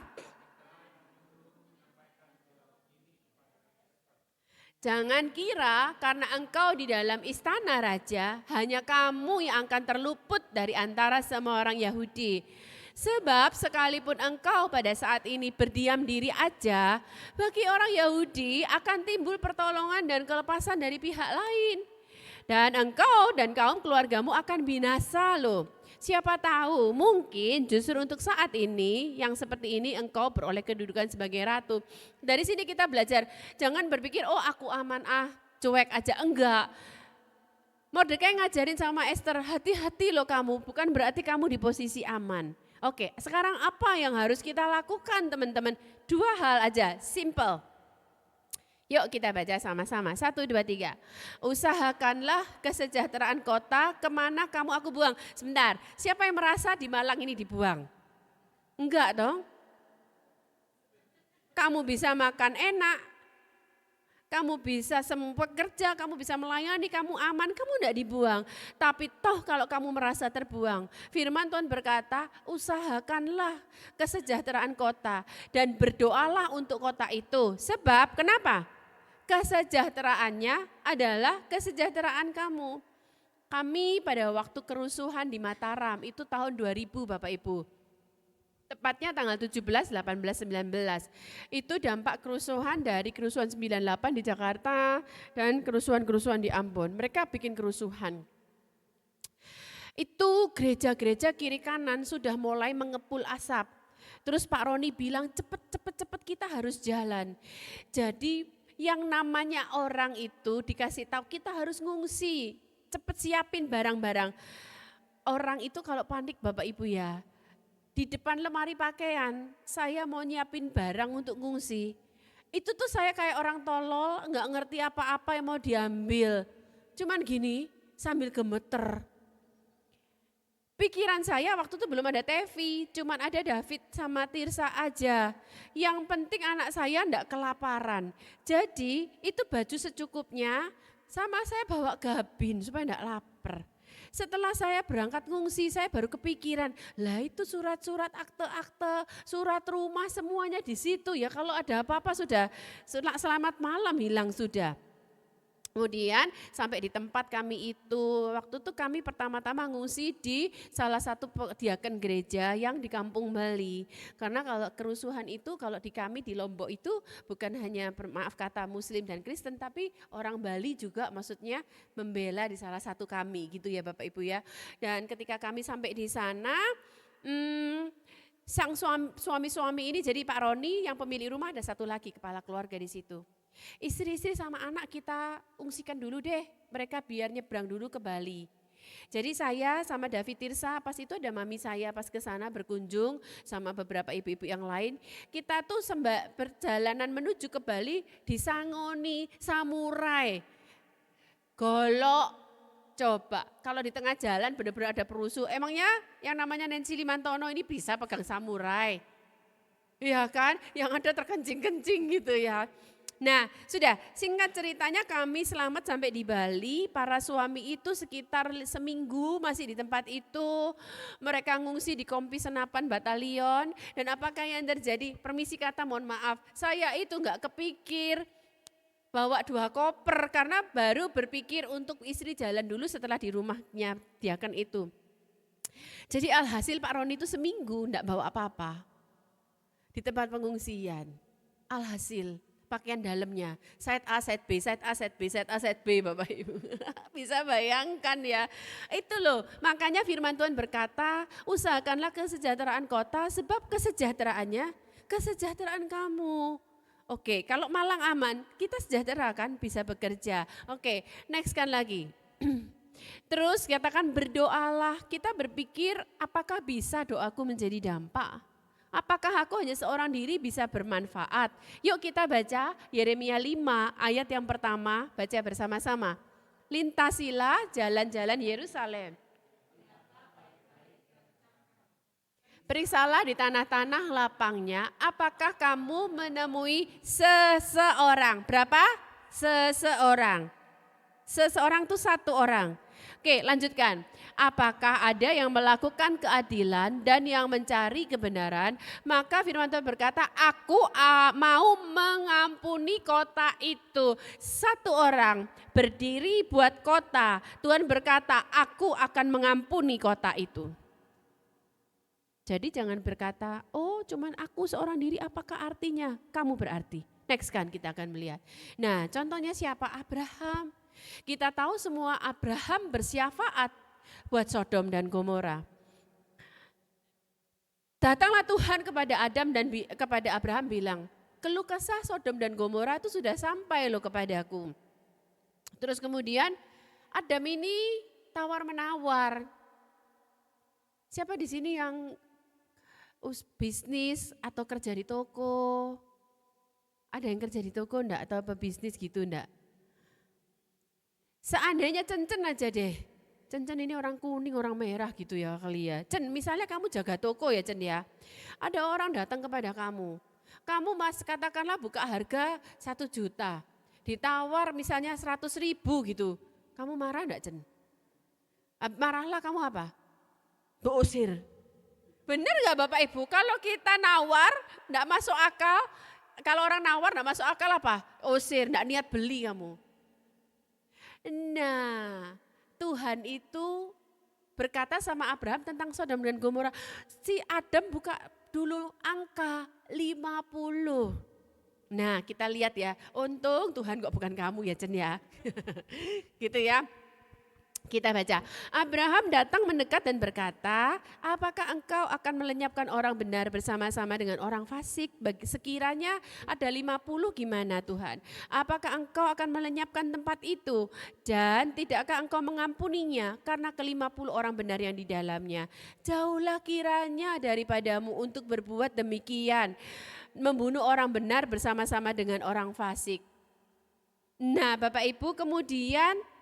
jangan kira karena engkau di dalam istana raja, hanya kamu yang akan terluput dari antara semua orang Yahudi. Sebab sekalipun engkau pada saat ini berdiam diri aja, bagi orang Yahudi akan timbul pertolongan dan kelepasan dari pihak lain. Dan engkau dan kaum keluargamu akan binasa loh. Siapa tahu mungkin justru untuk saat ini yang seperti ini engkau beroleh kedudukan sebagai ratu. Dari sini kita belajar, jangan berpikir oh aku aman cuek aja, enggak. Mordekai ngajarin sama Esther, hati-hati loh kamu, bukan berarti kamu di posisi aman. Oke, sekarang apa yang harus kita lakukan teman-teman? 2 hal aja, simple. Yuk kita baca sama-sama, 1, 2, 3. Usahakanlah kesejahteraan kota, kemana kamu aku buang. Sebentar, siapa yang merasa di Malang ini dibuang? Enggak dong. Kamu bisa makan enak, kamu bisa bekerja, kamu bisa melayani, kamu aman, kamu enggak dibuang. Tapi toh kalau kamu merasa terbuang, firman Tuhan berkata, usahakanlah kesejahteraan kota dan berdoalah untuk kota itu. Sebab kenapa? Kesejahteraannya adalah kesejahteraan kamu. Kami pada waktu kerusuhan di Mataram itu tahun 2000 Bapak Ibu. Tepatnya tanggal 17, 18, 19. Itu dampak kerusuhan dari kerusuhan 98 di Jakarta dan kerusuhan-kerusuhan di Ambon. Mereka bikin kerusuhan. Itu gereja-gereja kiri kanan sudah mulai mengepul asap. Terus Pak Roni bilang cepet kita harus jalan. Jadi yang namanya orang itu dikasih tahu kita harus ngungsi. Cepet siapin barang-barang. Orang itu kalau panik Bapak Ibu ya. Di depan lemari pakaian, saya mau nyiapin barang untuk ngungsi. Itu tuh saya kayak orang tolol, nggak ngerti apa-apa yang mau diambil. Cuman gini, sambil gemeter. Pikiran saya waktu itu belum ada TV, cuman ada David sama Tirsa aja. Yang penting anak saya nggak kelaparan. Jadi itu baju secukupnya, sama saya bawa gabin supaya nggak lapar. Setelah saya berangkat ngungsi, saya baru kepikiran, lah itu surat-surat akte-akte, surat rumah semuanya di situ ya. Kalau ada apa-apa sudah selamat malam hilang sudah. Kemudian sampai di tempat kami itu, waktu itu kami pertama-tama ngungsi di salah satu diaken gereja yang di Kampung Bali. Karena kalau kerusuhan itu kalau di kami di Lombok itu bukan hanya maaf kata Muslim dan Kristen, tapi orang Bali juga maksudnya membela di salah satu kami gitu ya Bapak Ibu ya. Dan ketika kami sampai di sana, sang suami-suami ini jadi Pak Roni yang pemilik rumah ada satu lagi kepala keluarga di situ. Istri-istri sama anak kita ungsikan dulu deh, mereka biar nyebrang dulu ke Bali. Jadi saya sama David Tirsa, pas itu ada mami saya pas ke sana berkunjung sama beberapa ibu-ibu yang lain. Kita tuh perjalanan menuju ke Bali disangoni samurai. Golok, coba kalau di tengah jalan benar-benar ada perusuh, emangnya yang namanya Nancy Limantono ini bisa pegang samurai? Iya kan, yang ada terkencing-kencing gitu ya. Nah sudah singkat ceritanya kami selamat sampai di Bali, para suami itu sekitar seminggu masih di tempat itu, mereka ngungsi di Kompi Senapan Batalion. Dan apakah yang terjadi? Permisi kata mohon maaf, saya itu enggak kepikir bawa 2 koper karena baru berpikir untuk istri jalan dulu setelah di rumahnya diaken itu. Jadi alhasil Pak Roni itu seminggu enggak bawa apa-apa di tempat pengungsian. Alhasil pakaian dalamnya, set A, set B, set A, set B, set A, set B Bapak Ibu. Bisa bayangkan ya, itu loh makanya firman Tuhan berkata usahakanlah kesejahteraan kota sebab kesejahteraan kamu. Oke, kalau Malang aman, kita sejahtera kan bisa bekerja. Oke, next kan lagi. Terus katakan berdoalah, kita berpikir apakah bisa doaku menjadi dampak? Apakah aku hanya seorang diri bisa bermanfaat? Yuk kita baca Yeremia 5 ayat yang pertama, baca bersama-sama. Lintasilah jalan-jalan Yerusalem. Periksalah di tanah-tanah lapangnya, apakah kamu menemui seseorang? Berapa? Seseorang. Seseorang itu 1 orang. Oke, lanjutkan. Apakah ada yang melakukan keadilan dan yang mencari kebenaran? Maka firman Tuhan berkata, aku mau mengampuni kota itu. 1 orang berdiri buat kota. Tuhan berkata, aku akan mengampuni kota itu. Jadi jangan berkata, oh cuman aku seorang diri, apakah artinya? Kamu berarti. Next kan kita akan melihat. Nah contohnya siapa? Abraham. Kita tahu semua Abraham bersyafaat buat Sodom dan Gomora. Datanglah Tuhan kepada Adam dan kepada Abraham bilang, keluh kesah Sodom dan Gomora itu sudah sampai loh kepadaku. Terus kemudian Adam ini tawar-menawar. Siapa di sini yang bisnis atau kerja di toko? Ada yang kerja di toko enggak atau apa bisnis gitu enggak? Seandainya Cen aja deh. Cen ini orang kuning, orang merah gitu ya kali ya. Cen, misalnya kamu jaga toko ya Cen ya. Ada orang datang kepada kamu. Kamu mas katakanlah buka harga 1 juta. Ditawar misalnya 100.000 gitu. Kamu marah enggak Cen? Marahlah kamu apa? Usir. Benar enggak Bapak Ibu? Kalau kita nawar enggak masuk akal. Kalau orang nawar enggak masuk akal apa? Usir, enggak niat beli kamu. Nah, Tuhan itu berkata sama Abraham tentang Sodom dan Gomora. Si Adam buka dulu angka 50. Nah kita lihat ya, untung Tuhan kok bukan kamu ya Jen ya. Gitu ya. Kita baca, Abraham datang mendekat dan berkata, apakah engkau akan melenyapkan orang benar bersama-sama dengan orang fasik? Sekiranya ada 50 gimana Tuhan? Apakah engkau akan melenyapkan tempat itu? Dan tidakkah engkau mengampuninya karena ke-50 orang benar yang di dalamnya? Jauhlah kiranya daripadamu untuk berbuat demikian, membunuh orang benar bersama-sama dengan orang fasik. Nah Bapak Ibu kemudian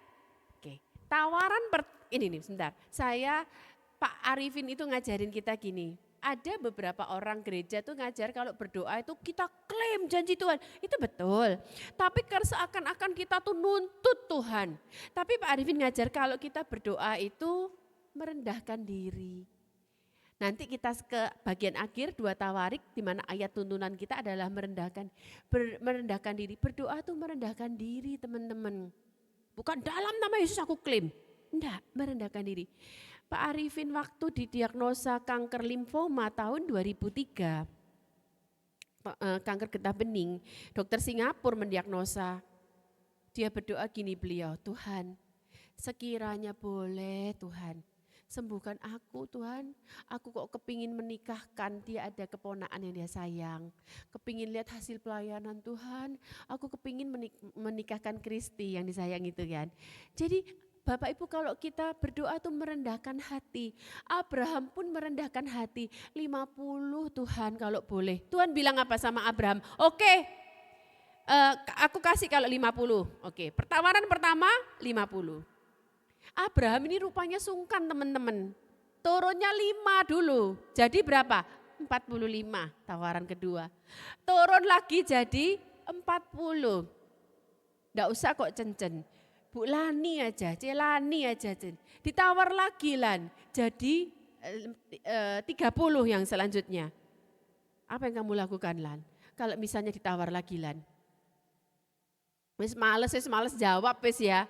tawaran ini nih sebentar, Pak Arifin itu ngajarin kita gini, ada beberapa orang gereja tuh ngajar kalau berdoa itu kita klaim janji Tuhan, itu betul. Tapi seakan-akan kita tuh nuntut Tuhan. Tapi Pak Arifin ngajar kalau kita berdoa itu merendahkan diri. Nanti kita ke bagian akhir 2 Tawarik di mana ayat tuntunan kita adalah merendahkan diri. Berdoa tuh merendahkan diri teman-teman. Bukan dalam nama Yesus aku klaim. Enggak, merendahkan diri. Pak Arifin waktu didiagnosa kanker limfoma tahun 2003. Kanker getah bening. Dokter Singapura mendiagnosa. Dia berdoa gini beliau, Tuhan sekiranya boleh Tuhan. Sembuhkan aku Tuhan, aku kok kepingin menikahkan, dia ada keponaan yang dia sayang. Kepingin lihat hasil pelayanan Tuhan, aku kepingin menikahkan Kristi yang disayang itu kan. Jadi Bapak Ibu kalau kita berdoa tuh merendahkan hati. Abraham pun merendahkan hati, 50 Tuhan kalau boleh. Tuhan bilang apa sama Abraham? Oke, aku kasih kalau 50. Oke, pertawaran pertama 50. Abraham ini rupanya sungkan teman-teman. Turunnya 5 dulu. Jadi berapa? 45 tawaran kedua. Turun lagi jadi 40. Enggak usah kok Cen. Bu Lani aja, Celani aja Cen. Ditawar lagi Lan. Jadi 30 yang selanjutnya. Apa yang kamu lakukan Lan? Kalau misalnya ditawar lagi Lan. Wis males jawab wis ya.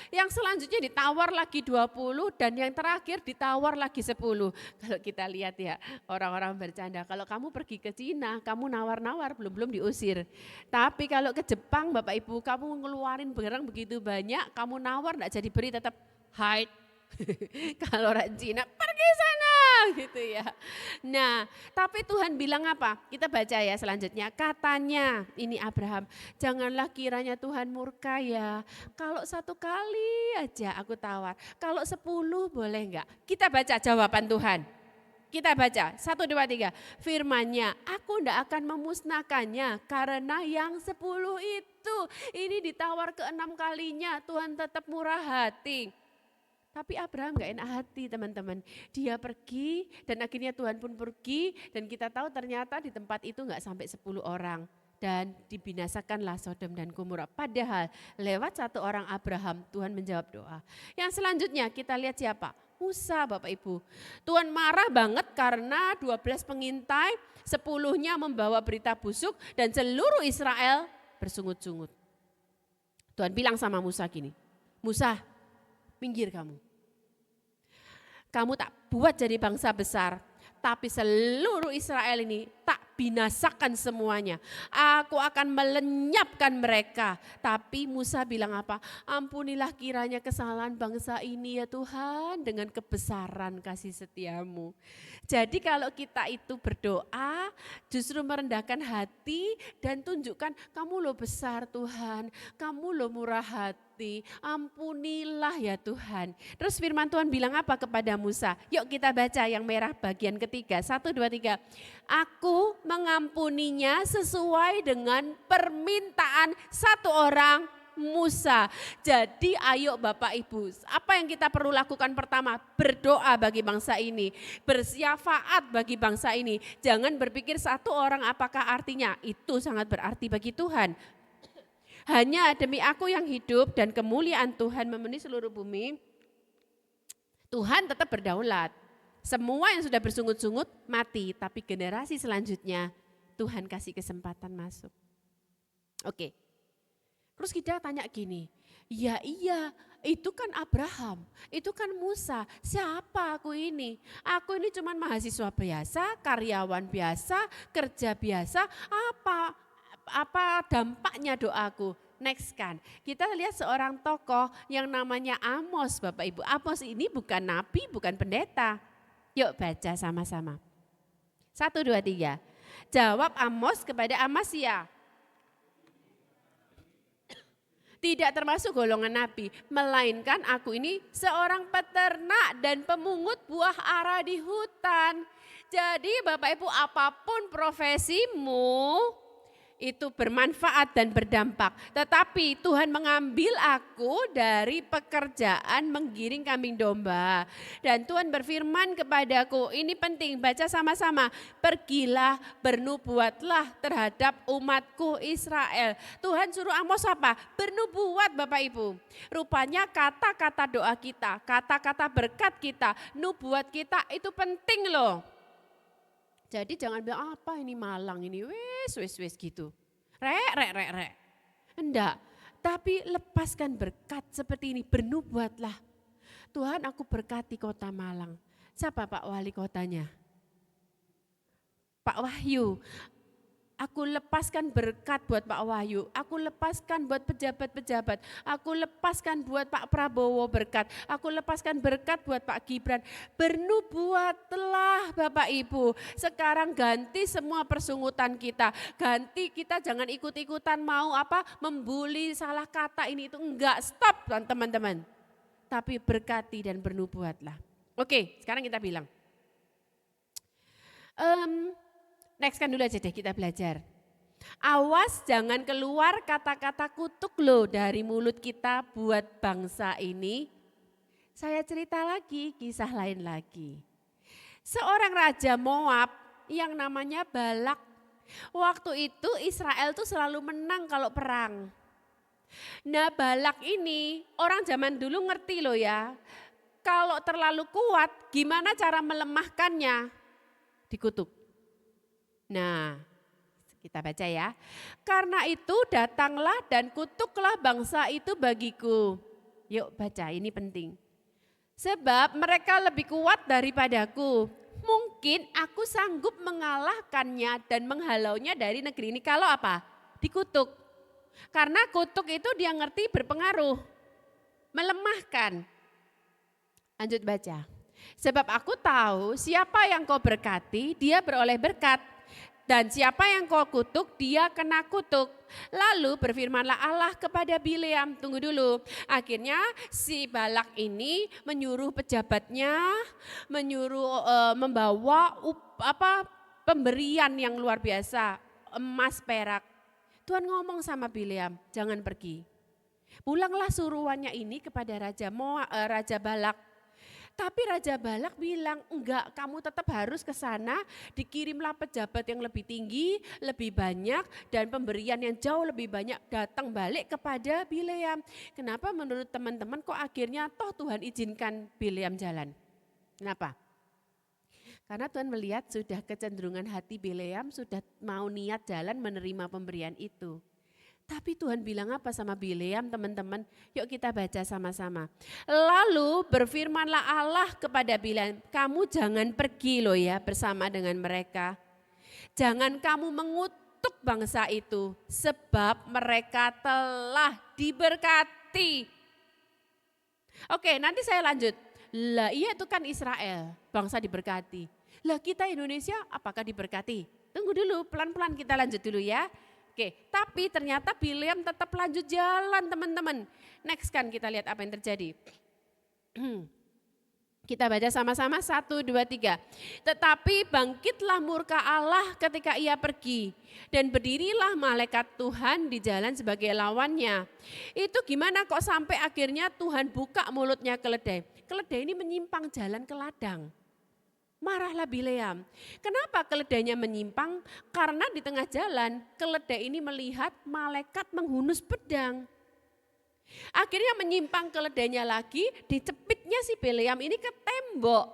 Yang selanjutnya ditawar lagi 20 dan yang terakhir ditawar lagi 10. Kalau kita lihat ya orang-orang bercanda, kalau kamu pergi ke Cina, kamu nawar-nawar belum diusir. Tapi kalau ke Jepang Bapak Ibu, kamu ngeluarin barang begitu banyak, kamu nawar enggak jadi beri tetap hide. Kalau orang Cina pergi sana gitu ya. Nah tapi Tuhan bilang apa? Kita baca ya selanjutnya. Katanya ini Abraham, janganlah kiranya Tuhan murka ya. Kalau 1 kali aja aku tawar. Kalau 10 boleh enggak? Kita baca jawaban Tuhan. Kita baca 1, 2, 3. Firman-Nya, aku enggak akan memusnahkannya karena yang 10 itu. Ini ditawar ke-6 kalinya, Tuhan tetap murah hati. Tapi Abraham gak enak hati teman-teman. Dia pergi dan akhirnya Tuhan pun pergi dan kita tahu ternyata di tempat itu gak sampai 10 orang. Dan dibinasakanlah Sodom dan Gomora. Padahal lewat 1 orang Abraham Tuhan menjawab doa. Yang selanjutnya kita lihat siapa? Musa Bapak Ibu. Tuhan marah banget karena 12 pengintai, 10-nya membawa berita busuk dan seluruh Israel bersungut-sungut. Tuhan bilang sama Musa gini, Musa, minggir kamu. Kamu tak buat jadi bangsa besar, tapi seluruh Israel ini tak binasakan semuanya. Aku akan melenyapkan mereka. Tapi Musa bilang apa? Ampunilah kiranya kesalahan bangsa ini ya Tuhan dengan kebesaran kasih setiamu. Jadi kalau kita itu berdoa justru merendahkan hati dan tunjukkan kamu lo besar Tuhan, kamu lo murah hati, ampunilah ya Tuhan. Terus firman Tuhan bilang apa kepada Musa? Yuk kita baca yang merah bagian ketiga, 1, 2, 3. Aku mengampuninya sesuai dengan permintaan 1 orang Musa. Jadi ayo Bapak Ibu, apa yang kita perlu lakukan pertama? Berdoa bagi bangsa ini, bersyafaat bagi bangsa ini. Jangan berpikir 1 orang apakah artinya, itu sangat berarti bagi Tuhan. Hanya demi aku yang hidup dan kemuliaan Tuhan memenuhi seluruh bumi, Tuhan tetap berdaulat. Semua yang sudah bersungut-sungut mati, tapi generasi selanjutnya Tuhan kasih kesempatan masuk. Oke, terus kita tanya gini, Ya iya, itu kan Abraham, itu kan Musa. Siapa aku ini? Aku ini cuman mahasiswa biasa, karyawan biasa, kerja biasa. Apa dampaknya doaku? Next kan, kita lihat seorang tokoh yang namanya Amos, Bapak Ibu. Amos ini bukan nabi, bukan pendeta. Yuk baca sama-sama. 1, 2, 3. Jawab Amos kepada Amasya. Tidak termasuk golongan nabi, melainkan aku ini seorang peternak dan pemungut buah ara di hutan. Jadi Bapak Ibu, apapun profesimu, itu bermanfaat dan berdampak. Tetapi Tuhan mengambil aku dari pekerjaan menggiring kambing domba. Dan Tuhan berfirman kepadaku, ini penting, baca sama-sama. Pergilah, bernubuatlah terhadap umatku Israel. Tuhan suruh Amos apa? Bernubuat Bapak Ibu. Rupanya kata-kata doa kita, kata-kata berkat kita, nubuat kita itu penting loh. Jadi jangan bilang apa ini malang ini wes gitu. Rek. Enggak, tapi lepaskan berkat seperti ini, bernubuatlah. Tuhan aku berkati kota Malang. Siapa Pak Wali kotanya? Pak Wahyu. Aku lepaskan berkat buat Pak Wahyu, aku lepaskan buat pejabat-pejabat, aku lepaskan buat Pak Prabowo berkat, aku lepaskan berkat buat Pak Gibran. Bernubuatlah Bapak Ibu, sekarang ganti semua persungutan kita, ganti kita jangan ikut-ikutan mau membuli salah kata ini itu, enggak, stop teman-teman. Tapi berkati dan bernubuatlah. Oke, sekarang kita bilang. Next kan dulu aja deh kita belajar. Awas jangan keluar kata-kata kutuk loh dari mulut kita buat bangsa ini. Saya cerita lagi, kisah lain lagi. Seorang raja Moab yang namanya Balak. Waktu itu Israel tuh selalu menang kalau perang. Nah Balak ini orang zaman dulu ngerti loh ya. Kalau terlalu kuat gimana cara melemahkannya? Dikutuk. Nah, kita baca ya. Karena itu datanglah dan kutuklah bangsa itu bagiku. Yuk baca, ini penting. Sebab mereka lebih kuat daripadaku. Mungkin aku sanggup mengalahkannya dan menghalaunya dari negeri ini. Kalau apa? Dikutuk. Karena kutuk itu dia ngerti berpengaruh. Melemahkan. Lanjut baca. Sebab aku tahu siapa yang kau berkati, dia beroleh berkat. Dan siapa yang kau kutuk, dia kena kutuk. Lalu berfirmanlah Allah kepada Bileam, tunggu dulu. Akhirnya si Balak ini menyuruh pejabatnya, membawa pemberian yang luar biasa, emas, perak. Tuhan ngomong sama Bileam, jangan pergi. Pulanglah suruhannya ini kepada Raja Balak. Tapi Raja Balak bilang, enggak, kamu tetap harus ke sana, dikirimlah pejabat yang lebih tinggi, lebih banyak, dan pemberian yang jauh lebih banyak datang balik kepada Bileam. Kenapa menurut teman-teman kok akhirnya toh Tuhan izinkan Bileam jalan? Kenapa? Karena Tuhan melihat sudah kecenderungan hati Bileam, sudah mau niat jalan menerima pemberian itu. Tapi Tuhan bilang apa sama Bileam teman-teman? Yuk kita baca sama-sama. Lalu berfirmanlah Allah kepada Bileam, kamu jangan pergi loh ya bersama dengan mereka. Jangan kamu mengutuk bangsa itu sebab mereka telah diberkati. Oke, nanti saya lanjut. Lah iya itu kan Israel, bangsa diberkati. Lah kita Indonesia apakah diberkati? Tunggu dulu, pelan-pelan kita lanjut dulu ya. Oke, tapi ternyata Bileam tetap lanjut jalan teman-teman. Next kan kita lihat apa yang terjadi. Kita baca sama-sama 1, 2, 3. Tetapi bangkitlah murka Allah ketika ia pergi. Dan berdirilah malaikat Tuhan di jalan sebagai lawannya. Itu gimana kok sampai akhirnya Tuhan buka mulutnya keledai. Keledai ini menyimpang jalan ke ladang. Marahlah Bileam. Kenapa keledainya menyimpang? Karena di tengah jalan keledai ini melihat malaikat menghunus pedang. Akhirnya menyimpang keledainya lagi, dicepitnya si Bileam ini ke tembok.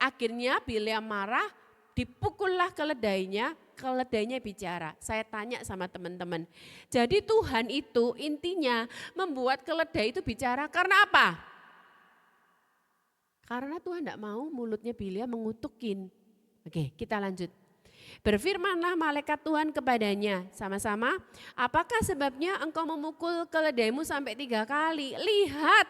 Akhirnya Bileam marah, dipukullah keledainya, keledainya bicara. Saya tanya sama teman-teman. Jadi Tuhan itu intinya membuat keledai itu bicara karena apa? Karena Tuhan tidak mau mulutnya Bileam mengutukin. Oke, kita lanjut. Berfirmanlah malaikat Tuhan kepadanya, sama-sama, apakah sebabnya engkau memukul keledaimu sampai 3 kali? Lihat,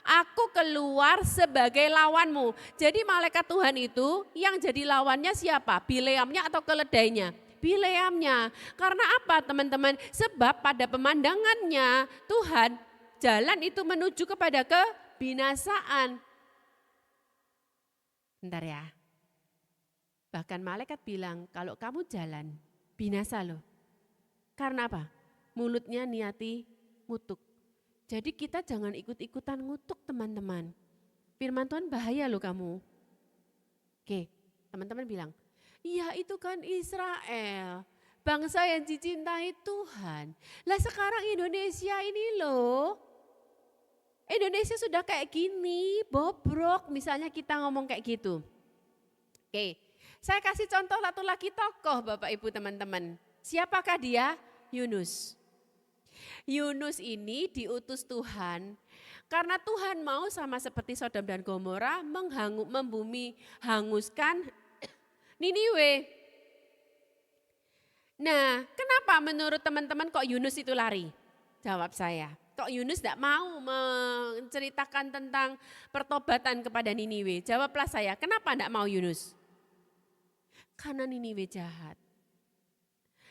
aku keluar sebagai lawanmu. Jadi malaikat Tuhan itu yang jadi lawannya siapa? Bileamnya atau keledainya? Bileamnya. Karena apa teman-teman? Sebab pada pemandangannya Tuhan, jalan itu menuju kepada kebinasaan. Bentar ya. Bahkan malaikat bilang, kalau kamu jalan, binasa loh. Karena apa? Mulutnya niati ngutuk. Jadi kita jangan ikut-ikutan ngutuk teman-teman. Firman Tuhan bahaya loh kamu. Oke, teman-teman bilang, iya itu kan Israel, bangsa yang dicintai Tuhan. Lah sekarang Indonesia ini loh, Indonesia sudah kayak gini, bobrok, misalnya kita ngomong kayak gitu. Oke. Saya kasih contoh satu lagi tokoh Bapak Ibu teman-teman. Siapakah dia? Yunus. Yunus ini diutus Tuhan karena Tuhan mau sama seperti Sodom dan Gomora membumi hanguskan Niniwe. Nah, kenapa menurut teman-teman kok Yunus itu lari? Jawab saya. Kok Yunus tidak mau menceritakan tentang pertobatan kepada Niniwe? Jawablah saya, kenapa tidak mau Yunus? Karena Niniwe jahat.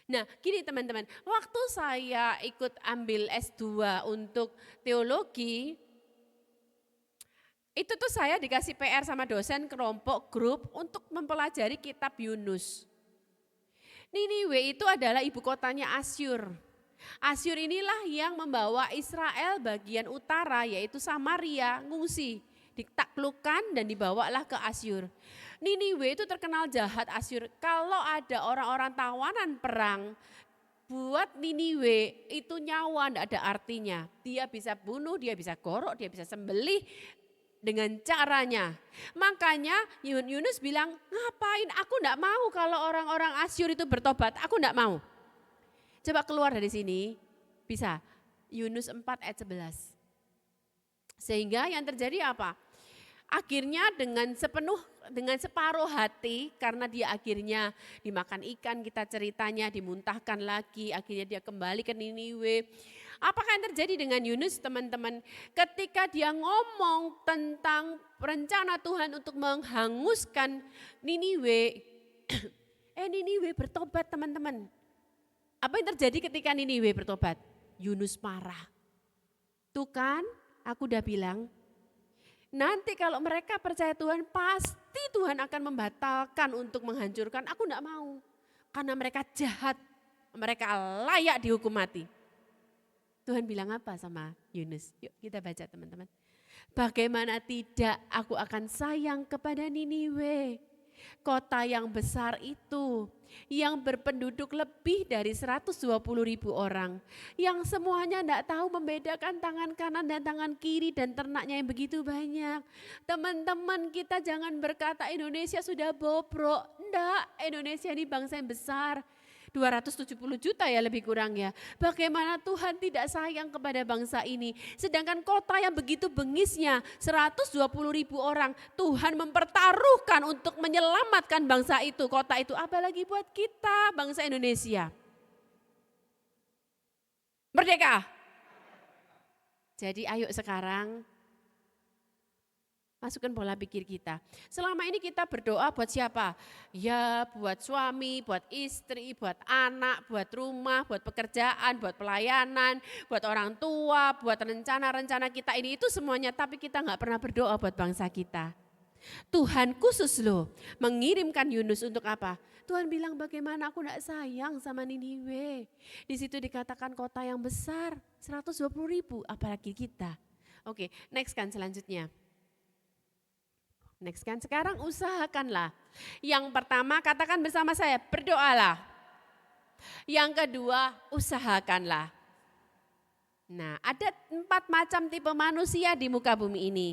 Nah gini teman-teman, waktu saya ikut ambil S2 untuk teologi, itu tuh saya dikasih PR sama dosen kelompok grup untuk mempelajari kitab Yunus. Niniwe itu adalah ibu kotanya Asyur. Asyur inilah yang membawa Israel bagian utara yaitu Samaria ngungsi. Ditaklukkan dan dibawalah ke Asyur. Niniwe itu terkenal jahat Asyur. Kalau ada orang-orang tawanan perang, buat Niniwe itu nyawa tidak ada artinya. Dia bisa bunuh, dia bisa gorok, dia bisa sembelih dengan caranya. Makanya Yunus bilang, ngapain aku tidak mau kalau orang-orang Asyur itu bertobat, aku tidak mau. Coba keluar dari sini, bisa. Yunus 4 ayat 11. Sehingga yang terjadi apa? Akhirnya dengan separuh hati karena dia akhirnya dimakan ikan kita ceritanya dimuntahkan lagi akhirnya dia kembali ke Niniwe. Apakah yang terjadi dengan Yunus teman-teman? Ketika dia ngomong tentang rencana Tuhan untuk menghanguskan Niniwe, Niniwe bertobat teman-teman. Apa yang terjadi ketika Niniwe bertobat? Yunus marah. Tuh kan aku udah bilang, nanti kalau mereka percaya Tuhan, pasti Tuhan akan membatalkan untuk menghancurkan. Aku enggak mau, karena mereka jahat, mereka layak dihukum mati. Tuhan bilang apa sama Yunus? Yuk kita baca teman-teman. Bagaimana tidak aku akan sayang kepada Niniwe, kota yang besar itu, yang berpenduduk lebih dari 120.000 orang, yang semuanya tidak tahu membedakan tangan kanan dan tangan kiri dan ternaknya yang begitu banyak. Teman-teman kita jangan berkata Indonesia sudah bobrok, enggak, Indonesia ini bangsa yang besar. 270 juta ya lebih kurang ya. Bagaimana Tuhan tidak sayang kepada bangsa ini. Sedangkan kota yang begitu bengisnya 120.000 orang. Tuhan mempertaruhkan untuk menyelamatkan bangsa itu, kota itu. Apalagi buat kita bangsa Indonesia. Merdeka. Jadi ayo sekarang masukkan pola pikir kita. Selama ini kita berdoa buat siapa? Ya buat suami, buat istri, buat anak, buat rumah, buat pekerjaan, buat pelayanan, buat orang tua, buat rencana-rencana kita ini itu semuanya. Tapi kita nggak pernah berdoa buat bangsa kita. Tuhan khusus loh mengirimkan Yunus untuk apa? Tuhan bilang bagaimana aku nggak sayang sama Niniwe. Di situ dikatakan kota yang besar 120.000 apalagi kita. Oke, next kan selanjutnya. Next kan, sekarang usahakanlah. Yang pertama katakan bersama saya, berdoalah. Yang kedua, usahakanlah. Nah, ada 4 macam tipe manusia di muka bumi ini.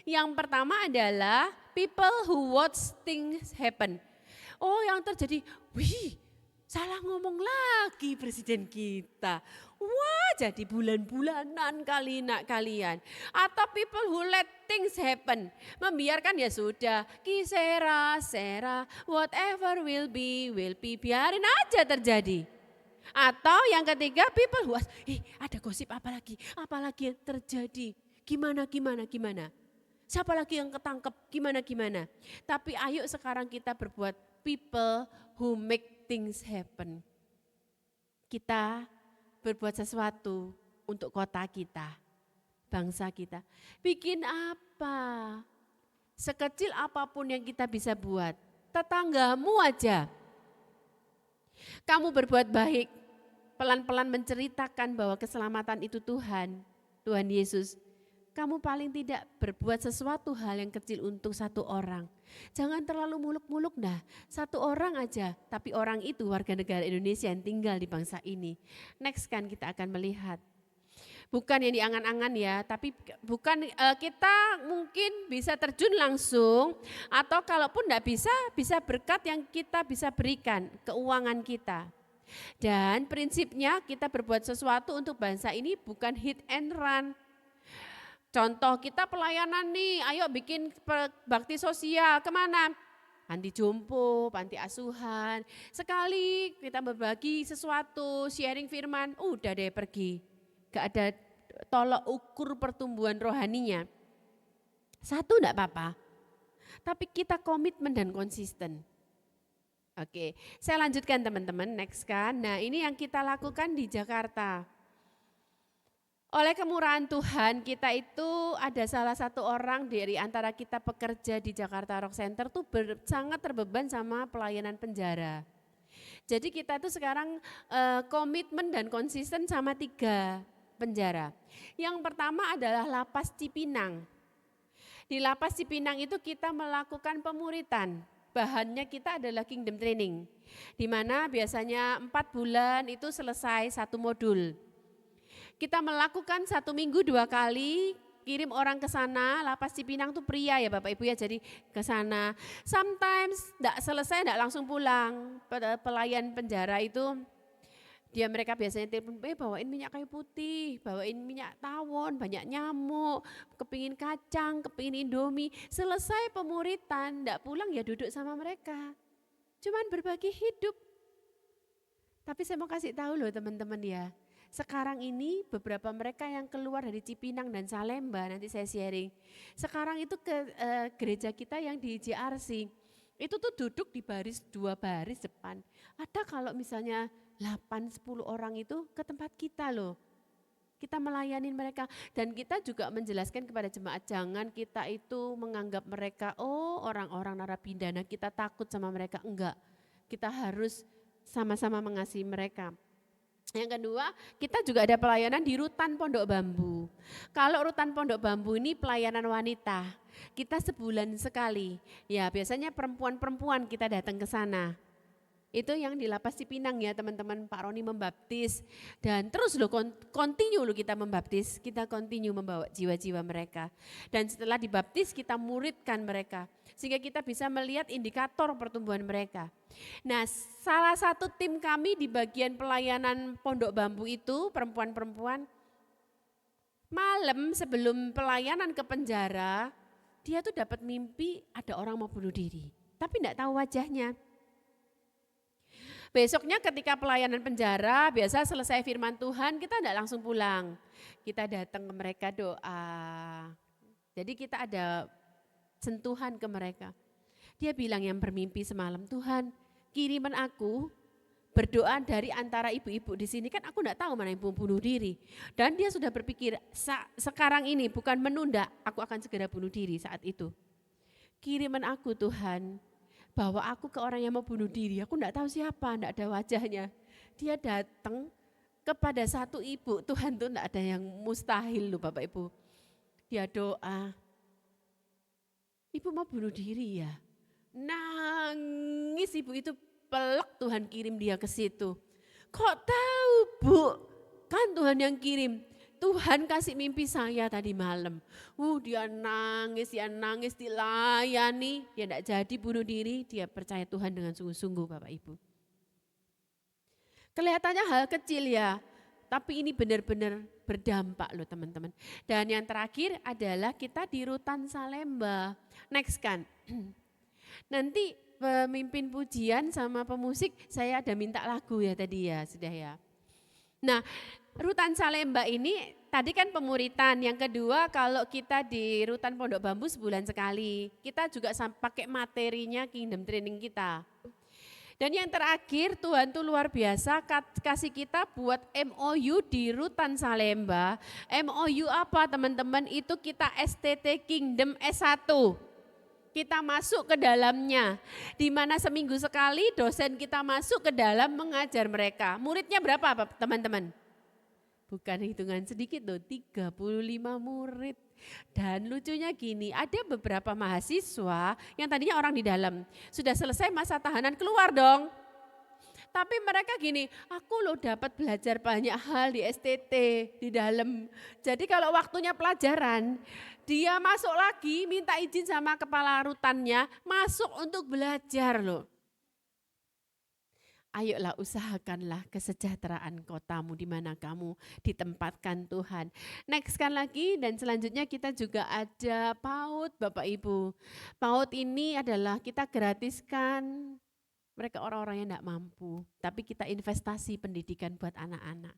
Yang pertama adalah people who watch things happen. Oh yang terjadi, wih Salah ngomong lagi presiden kita. Wah, jadi bulan-bulanan kali nak kalian. Atau people who let things happen. Membiarkan ya sudah. Kisera, sera, whatever will be. Biarin aja terjadi. Atau yang ketiga people who ada gosip apa lagi yang terjadi. Gimana. Siapa lagi yang ketangkep, gimana. Tapi ayo sekarang kita berbuat people who make things happen. Kita berbuat sesuatu untuk kota kita, bangsa kita. Bikin apa? Sekecil apapun yang kita bisa buat. Tetanggamu aja. Kamu berbuat baik, pelan-pelan menceritakan bahwa keselamatan itu Tuhan Yesus. Kamu paling tidak berbuat sesuatu hal yang kecil untuk satu orang. Jangan terlalu muluk-muluk dah, satu orang aja. Tapi orang itu warga negara Indonesia yang tinggal di bangsa ini. Next kan kita akan melihat. Bukan yang diangan-angan ya, tapi bukan kita mungkin bisa terjun langsung. Atau kalaupun tidak bisa berkat yang kita bisa berikan, keuangan kita. Dan prinsipnya kita berbuat sesuatu untuk bangsa ini bukan hit and run. Contoh kita pelayanan nih, ayo bikin bakti sosial, kemana? Panti jompo, panti asuhan. Sekali kita berbagi sesuatu, sharing firman, udah deh pergi. Gak ada tolok ukur pertumbuhan rohaninya. Satu enggak apa-apa, tapi kita komitmen dan konsisten. Oke, saya lanjutkan teman-teman, next kan. Nah ini yang kita lakukan di Jakarta. Oleh kemurahan Tuhan, kita itu ada salah satu orang dari antara kita pekerja di Jakarta Rock Center tuh sangat terbeban sama pelayanan penjara. Jadi kita tuh sekarang komitmen dan konsisten sama 3 penjara. Yang pertama adalah Lapas Cipinang. Di Lapas Cipinang itu kita melakukan pemuritan. Bahannya kita adalah Kingdom Training. Di mana biasanya 4 bulan itu selesai 1 modul. Kita melakukan 1 minggu 2 kali, kirim orang ke sana. Lapas Cipinang tuh pria ya Bapak Ibu ya, jadi ke sana. Sometimes enggak selesai, enggak langsung pulang. Pelayan penjara itu mereka biasanya telepon, bawain minyak kayu putih, bawain minyak tawon, banyak nyamuk, kepingin kacang, kepingin indomie. Selesai pemuritan, enggak pulang ya duduk sama mereka. Cuman berbagi hidup. Tapi saya mau kasih tahu loh teman-teman ya. Sekarang ini beberapa mereka yang keluar dari Cipinang dan Salemba, nanti saya sharing. Sekarang itu ke gereja kita yang di JRC, itu tuh duduk di 2 baris depan. Ada kalau misalnya 8-10 orang itu ke tempat kita loh. Kita melayani mereka dan kita juga menjelaskan kepada jemaat jangan kita itu menganggap mereka orang-orang narapidana, kita takut sama mereka, enggak. Kita harus sama-sama mengasihi mereka. Yang kedua, kita juga ada pelayanan di Rutan Pondok Bambu. Kalau Rutan Pondok Bambu ini pelayanan wanita, kita sebulan sekali. Ya biasanya perempuan-perempuan kita datang ke sana. Itu yang di Lapas Cipinang ya teman-teman, Pak Roni membaptis. Dan terus continue kita membaptis, kita continue membawa jiwa-jiwa mereka. Dan setelah dibaptis kita muridkan mereka. Sehingga kita bisa melihat indikator pertumbuhan mereka. Nah salah satu tim kami di bagian pelayanan Pondok Bambu itu, perempuan-perempuan, malam sebelum pelayanan ke penjara, dia tuh dapat mimpi ada orang mau bunuh diri. Tapi enggak tahu wajahnya. Besoknya ketika pelayanan penjara, biasa selesai firman Tuhan, kita enggak langsung pulang. Kita datang ke mereka doa. Jadi kita ada sentuhan ke mereka. Dia bilang yang bermimpi semalam, Tuhan kiriman aku berdoa dari antara ibu-ibu di sini, kan aku enggak tahu mana yang bunuh diri. Dan dia sudah berpikir, sekarang ini bukan menunda, aku akan segera bunuh diri saat itu. Kiriman aku Tuhan, bawa aku ke orang yang mau bunuh diri, aku enggak tahu siapa, enggak ada wajahnya. Dia datang kepada satu ibu, Tuhan tuh enggak ada yang mustahil loh Bapak Ibu. Dia doa, ibu mau bunuh diri ya? Nangis ibu itu, pelek Tuhan kirim dia ke situ. Kok tahu Bu? Kan Tuhan yang kirim. Tuhan kasih mimpi saya tadi malam. Dia nangis dilayani. Dia tidak jadi bunuh diri, dia percaya Tuhan dengan sungguh-sungguh Bapak Ibu. Kelihatannya hal kecil ya, tapi ini benar-benar berdampak loh teman-teman. Dan yang terakhir adalah kita di Rutan Salemba. Next kan. Nanti pemimpin pujian sama pemusik saya ada minta lagu ya tadi ya, sudah ya. Nah, Rutan Salemba ini tadi kan pemuritan, yang kedua kalau kita di Rutan Pondok Bambu sebulan sekali, kita juga pakai materinya Kingdom Training kita. Dan yang terakhir Tuhan tuh luar biasa kasih kita buat MOU di Rutan Salemba. MOU apa teman-teman? Itu kita STT Kingdom S1. Kita masuk ke dalamnya, di mana seminggu sekali dosen kita masuk ke dalam mengajar mereka. Muridnya berapa teman-teman? Bukan hitungan sedikit loh, 35 murid. Dan lucunya gini, ada beberapa mahasiswa yang tadinya orang di dalam, sudah selesai masa tahanan keluar dong. Tapi mereka gini, aku loh dapat belajar banyak hal di STT, di dalam. Jadi kalau waktunya pelajaran, dia masuk lagi minta izin sama kepala rutannya, masuk untuk belajar loh. Ayolah usahakanlah kesejahteraan kotamu di mana kamu ditempatkan Tuhan. Next kan lagi dan selanjutnya kita juga ada PAUD Bapak Ibu. PAUD ini adalah kita gratiskan mereka orang-orang yang tidak mampu. Tapi kita investasi pendidikan buat anak-anak.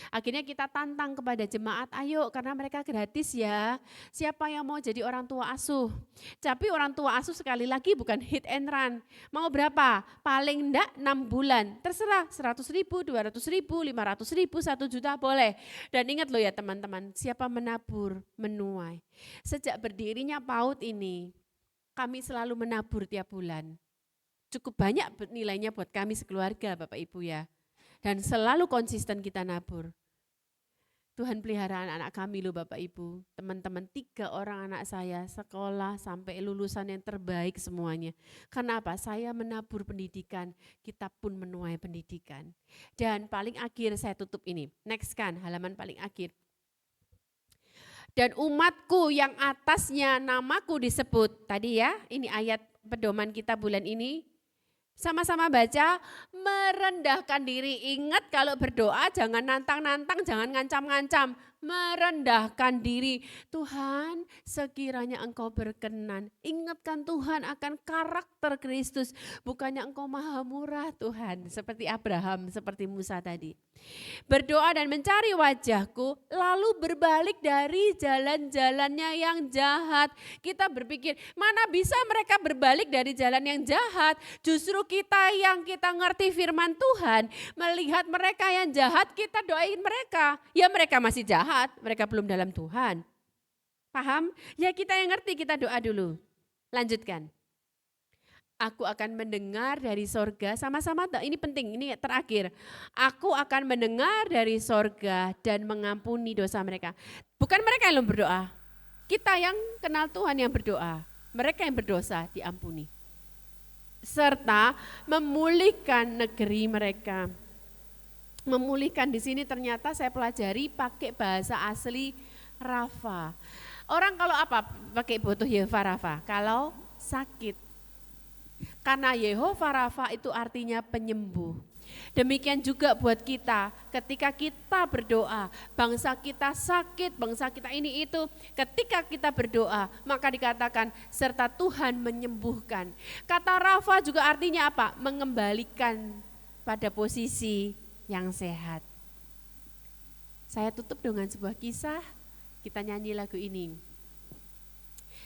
Akhirnya kita tantang kepada jemaat, ayo karena mereka gratis ya. Siapa yang mau jadi orang tua asuh? Tapi orang tua asuh sekali lagi bukan hit and run. Mau berapa? Paling enggak 6 bulan. Terserah 100 ribu, 200 ribu, 500 ribu, 1 juta boleh. Dan ingat loh ya teman-teman, siapa menabur, menuai. Sejak berdirinya PAUD ini, kami selalu menabur tiap bulan. Cukup banyak nilainya buat kami sekeluarga Bapak Ibu ya. Dan selalu konsisten kita nabur. Tuhan pelihara anak-anak kami loh Bapak Ibu. Teman-teman 3 orang anak saya sekolah sampai lulusan yang terbaik semuanya. Karena apa? Saya menabur pendidikan, kita pun menuai pendidikan. Dan paling akhir saya tutup ini. Next kan, halaman paling akhir. Dan umatku yang atasnya namaku disebut. Tadi ya, ini ayat pedoman kita bulan ini. Sama-sama baca, merendahkan diri. Ingat kalau berdoa jangan nantang-nantang, jangan ngancam-ngancam. Merendahkan diri. Tuhan, sekiranya Engkau berkenan. Ingatkan Tuhan akan karakter Kristus. Bukannya Engkau maha murah Tuhan. Seperti Abraham, seperti Musa tadi. Berdoa dan mencari wajahku, lalu berbalik dari jalan-jalannya yang jahat. Kita berpikir, mana bisa mereka berbalik dari jalan yang jahat? Justru kita yang kita ngerti firman Tuhan, melihat mereka yang jahat, kita doain mereka. Ya mereka masih jahat, mereka belum dalam Tuhan. Paham? Ya kita yang ngerti, kita doa dulu. Lanjutkan. Aku akan mendengar dari sorga, sama-sama ini penting, ini terakhir. Aku akan mendengar dari sorga dan mengampuni dosa mereka. Bukan mereka yang berdoa, kita yang kenal Tuhan yang berdoa. Mereka yang berdosa diampuni. Serta memulihkan negeri mereka. Memulihkan di sini ternyata saya pelajari pakai bahasa asli Rafa. Orang kalau apa pakai butuh Yehova Rafa? Kalau sakit. Karena Yehova Rafa itu artinya penyembuh. Demikian juga buat kita, ketika kita berdoa, bangsa kita sakit, bangsa kita ini itu, ketika kita berdoa, maka dikatakan serta Tuhan menyembuhkan. Kata Rafa juga artinya apa? Mengembalikan pada posisi yang sehat. Saya tutup dengan sebuah kisah, kita nyanyi lagu ini.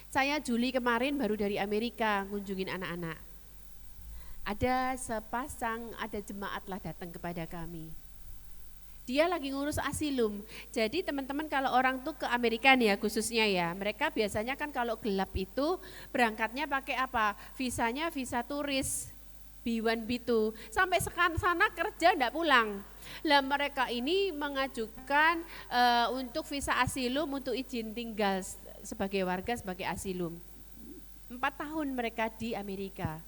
Saya Juli kemarin baru dari Amerika ngunjungin anak-anak. Ada sepasang, ada jemaat lah datang kepada kami. Dia lagi ngurus asilum. Jadi teman-teman kalau orang tuh ke Amerika nih ya khususnya ya, mereka biasanya kan kalau gelap itu berangkatnya pakai apa? Visanya visa turis, B1, B2. Sampai sana kerja enggak pulang. Lah mereka ini mengajukan untuk visa asilum untuk izin tinggal sebagai warga, sebagai asilum. 4 tahun mereka di Amerika.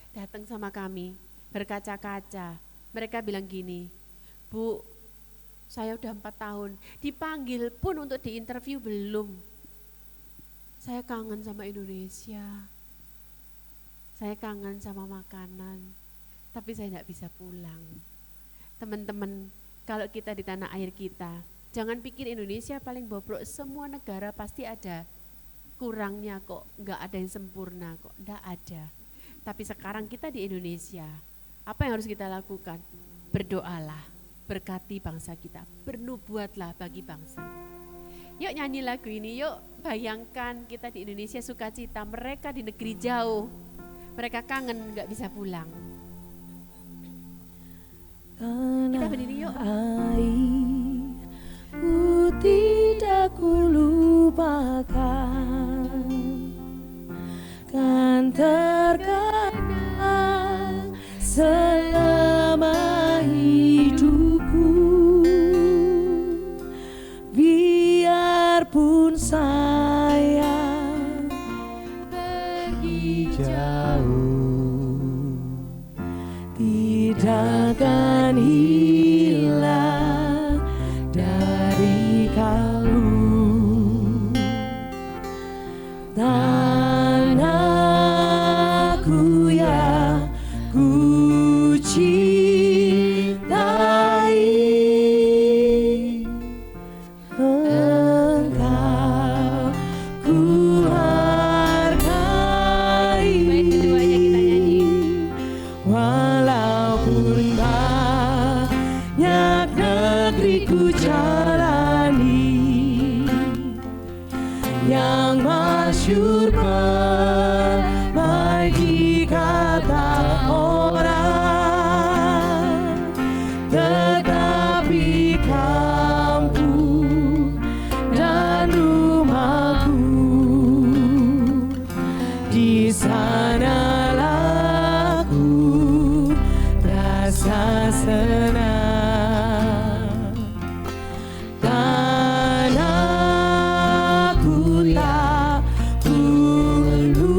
Datang sama kami, berkaca-kaca. Mereka bilang gini, Bu, saya udah 4 tahun, dipanggil pun untuk diinterview belum. Saya kangen sama Indonesia, saya kangen sama makanan, tapi saya enggak bisa pulang. Teman-teman, kalau kita di tanah air kita, jangan pikir Indonesia paling bobrok, semua negara pasti ada kurangnya kok, enggak ada yang sempurna kok, enggak ada. Tapi sekarang kita di Indonesia, apa yang harus kita lakukan? Berdoalah, berkati bangsa kita, bernubuatlah bagi bangsa. Yuk nyanyi lagu ini, yuk bayangkan kita di Indonesia sukacita, mereka di negeri jauh, mereka kangen gak bisa pulang. Kita berdiri yuk. Ku tidak kulupakan, kan terkenang selama hidupku. Biarpun saya pergi jauh, tidak akan hilang dari kalbu. Tanahku yang ku cintai, Engkau ku hargai. Baik, keduanya kita nyanyi. Walaupun banyak negeri ku jalani, yang masyhur perbaiki kata orang, tetapi kampung dan rumahku di sanalah ku rasa senang. Tanahku tak kulupakan,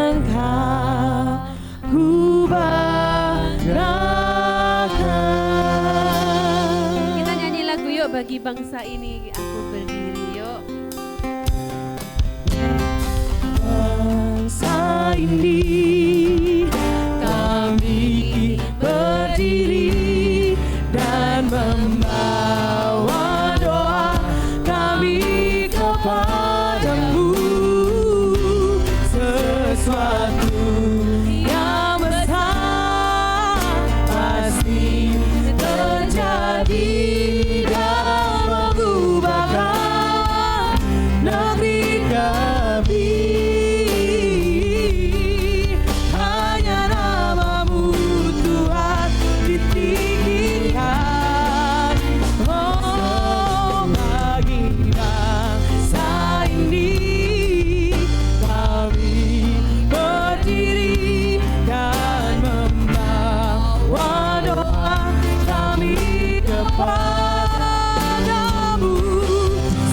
Engkau ku banggakan. Kita nyanyi lagu yuk bagi bangsa ini, aku berdiri yuk. Bangsa ini kami berdiri dan membawa doa kami kepadamu. Sesuatu yang besar pasti terjadi dan mengubahkan negeri kami. Hanya namamu Tuhan ditinggikan. Oh, bagi bangsa ini kami berdiri dan membawa doa kami kepadamu.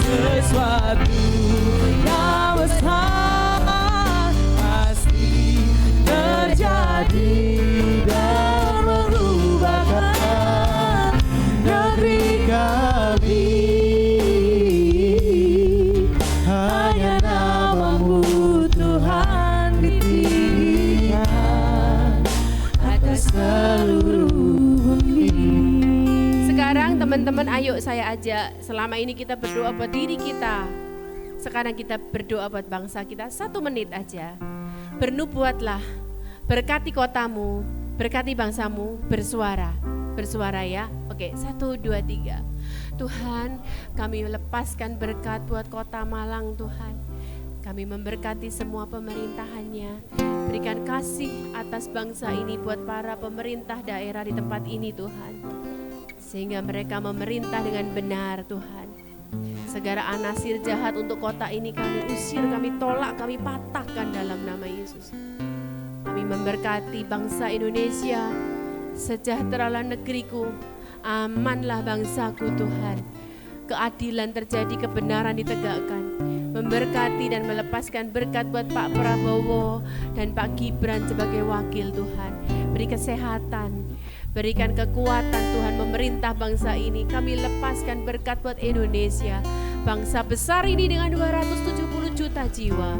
Sesuatu yang besar pasti terjadi dan merubahkan negeri kami. Hanya namamu Tuhan ditinggikan atas seluruh bumi. Sekarang teman-teman ayo saya ajak, selama ini kita berdoa buat diri kita, sekarang kita berdoa buat bangsa kita 1 menit aja. Bernubuatlah, berkati kotamu, berkati bangsamu, bersuara ya. Oke, 1, 2, 3. Tuhan, kami lepaskan berkat buat kota Malang Tuhan. Kami memberkati semua pemerintahannya. Berikan kasih atas bangsa ini buat para pemerintah daerah di tempat ini Tuhan. Sehingga mereka memerintah dengan benar Tuhan. Segala anasir jahat untuk kota ini kami usir, kami tolak, kami patahkan dalam nama Yesus. Kami memberkati bangsa Indonesia, sejahteralah negeriku, amanlah bangsaku Tuhan. Keadilan terjadi, kebenaran ditegakkan. Memberkati dan melepaskan berkat buat Pak Prabowo dan Pak Gibran sebagai wakil Tuhan. Beri kesehatan, berikan kekuatan Tuhan memerintah bangsa ini. Kami lepaskan berkat buat Indonesia, bangsa besar ini dengan 270 juta jiwa.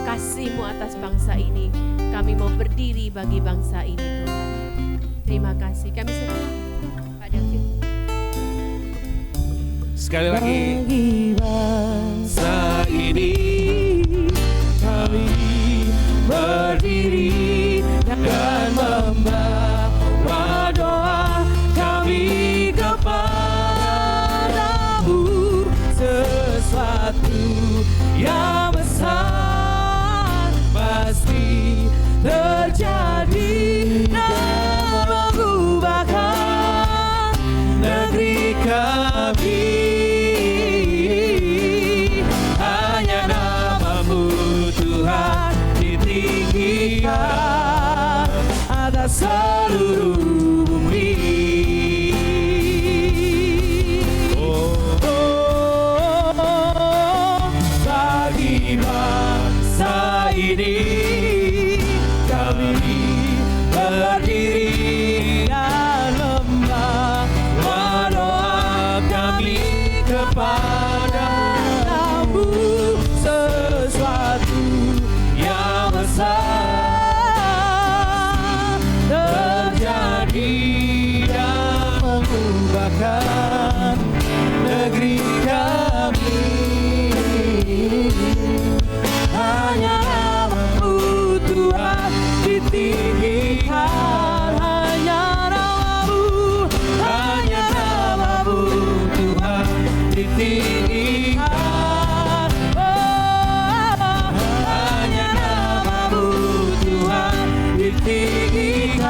kasih-Mu atas bangsa ini. Kami mau berdiri bagi bangsa ini Tuhan. Terima kasih. Kami serahkan Pak David. Sekali lagi. Bagi bangsa ini kami berdiri dan membawa doa kami kepadamu. Sesuatu yang besar pasti terjadi dan mengubahkan negeri kami. Hanya nama-Mu Tuhan ditinggikan atas seluruh bumi. Bagi bangsa ini kami berdiri dan membawa doa kami kepadamu. Sesuatu yang besar terjadi dan mengubahkan negeri kami. Hanya nama-Mu Tuhan ditinggikan. Hanya nama-Mu Tuhan ditinggikan. Hanya nama-Mu Tuhan ditinggikan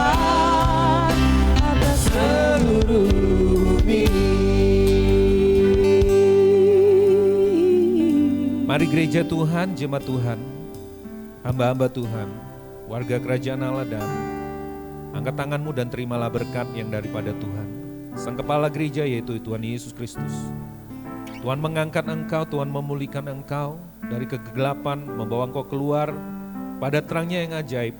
atas seluruh bumi. Mari gereja Tuhan, jemaat Tuhan, hamba-hamba Tuhan, warga kerajaan Allah, dan angkat tanganmu dan terimalah berkat yang daripada Tuhan. Sang kepala gereja yaitu Tuhan Yesus Kristus. Tuhan mengangkat engkau, Tuhan memulihkan engkau dari kegelapan, membawa engkau keluar pada terangnya yang ajaib.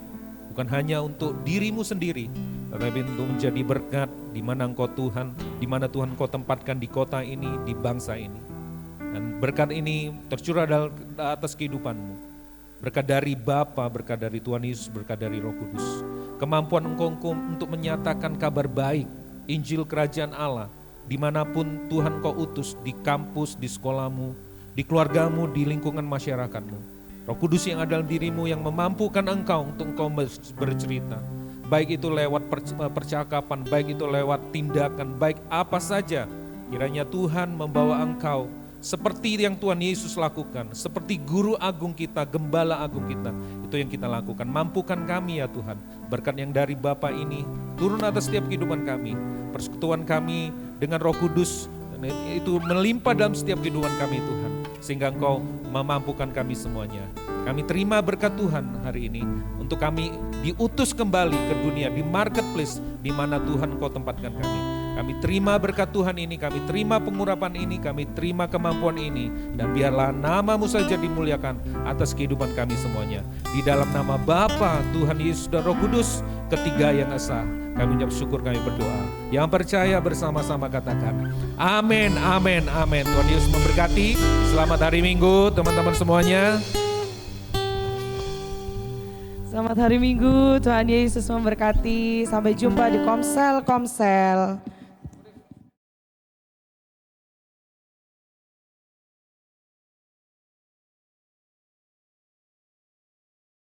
Bukan hanya untuk dirimu sendiri, tetapi untuk menjadi berkat di mana engkau Tuhan, di mana Tuhan kau tempatkan di kota ini, di bangsa ini. Dan berkat ini tercurah atas kehidupanmu. Berkat dari Bapa, berkat dari Tuhan Yesus, berkat dari Roh Kudus. Kemampuan engkau untuk menyatakan kabar baik, Injil Kerajaan Allah, dimanapun Tuhan kau utus, di kampus, di sekolahmu, di keluargamu, di lingkungan masyarakatmu. Roh Kudus yang ada dalam dirimu yang memampukan engkau untuk engkau bercerita. Baik itu lewat percakapan, baik itu lewat tindakan, baik apa saja. Kiranya Tuhan membawa engkau seperti yang Tuhan Yesus lakukan, seperti guru agung kita, gembala agung kita, itu yang kita lakukan. Mampukan kami ya Tuhan, berkat yang dari Bapa ini turun atas setiap kehidupan kami, persekutuan kami dengan Roh Kudus, dan itu melimpah dalam setiap kehidupan kami Tuhan, sehingga Engkau memampukan kami semuanya. Kami terima berkat Tuhan hari ini, untuk kami diutus kembali ke dunia, di marketplace, di mana Tuhan Engkau tempatkan kami. Kami terima berkat Tuhan ini, kami terima pengurapan ini, kami terima kemampuan ini, dan biarlah nama-Mu saja dimuliakan atas kehidupan kami semuanya. Di dalam nama Bapa, Tuhan Yesus dan Roh Kudus, ketiga yang esa, kami ucap syukur, kami berdoa. Yang percaya bersama-sama katakan, amin, amin, amin. Tuhan Yesus memberkati. Selamat hari Minggu teman-teman semuanya. Selamat hari Minggu, Tuhan Yesus memberkati. Sampai jumpa di Komsel.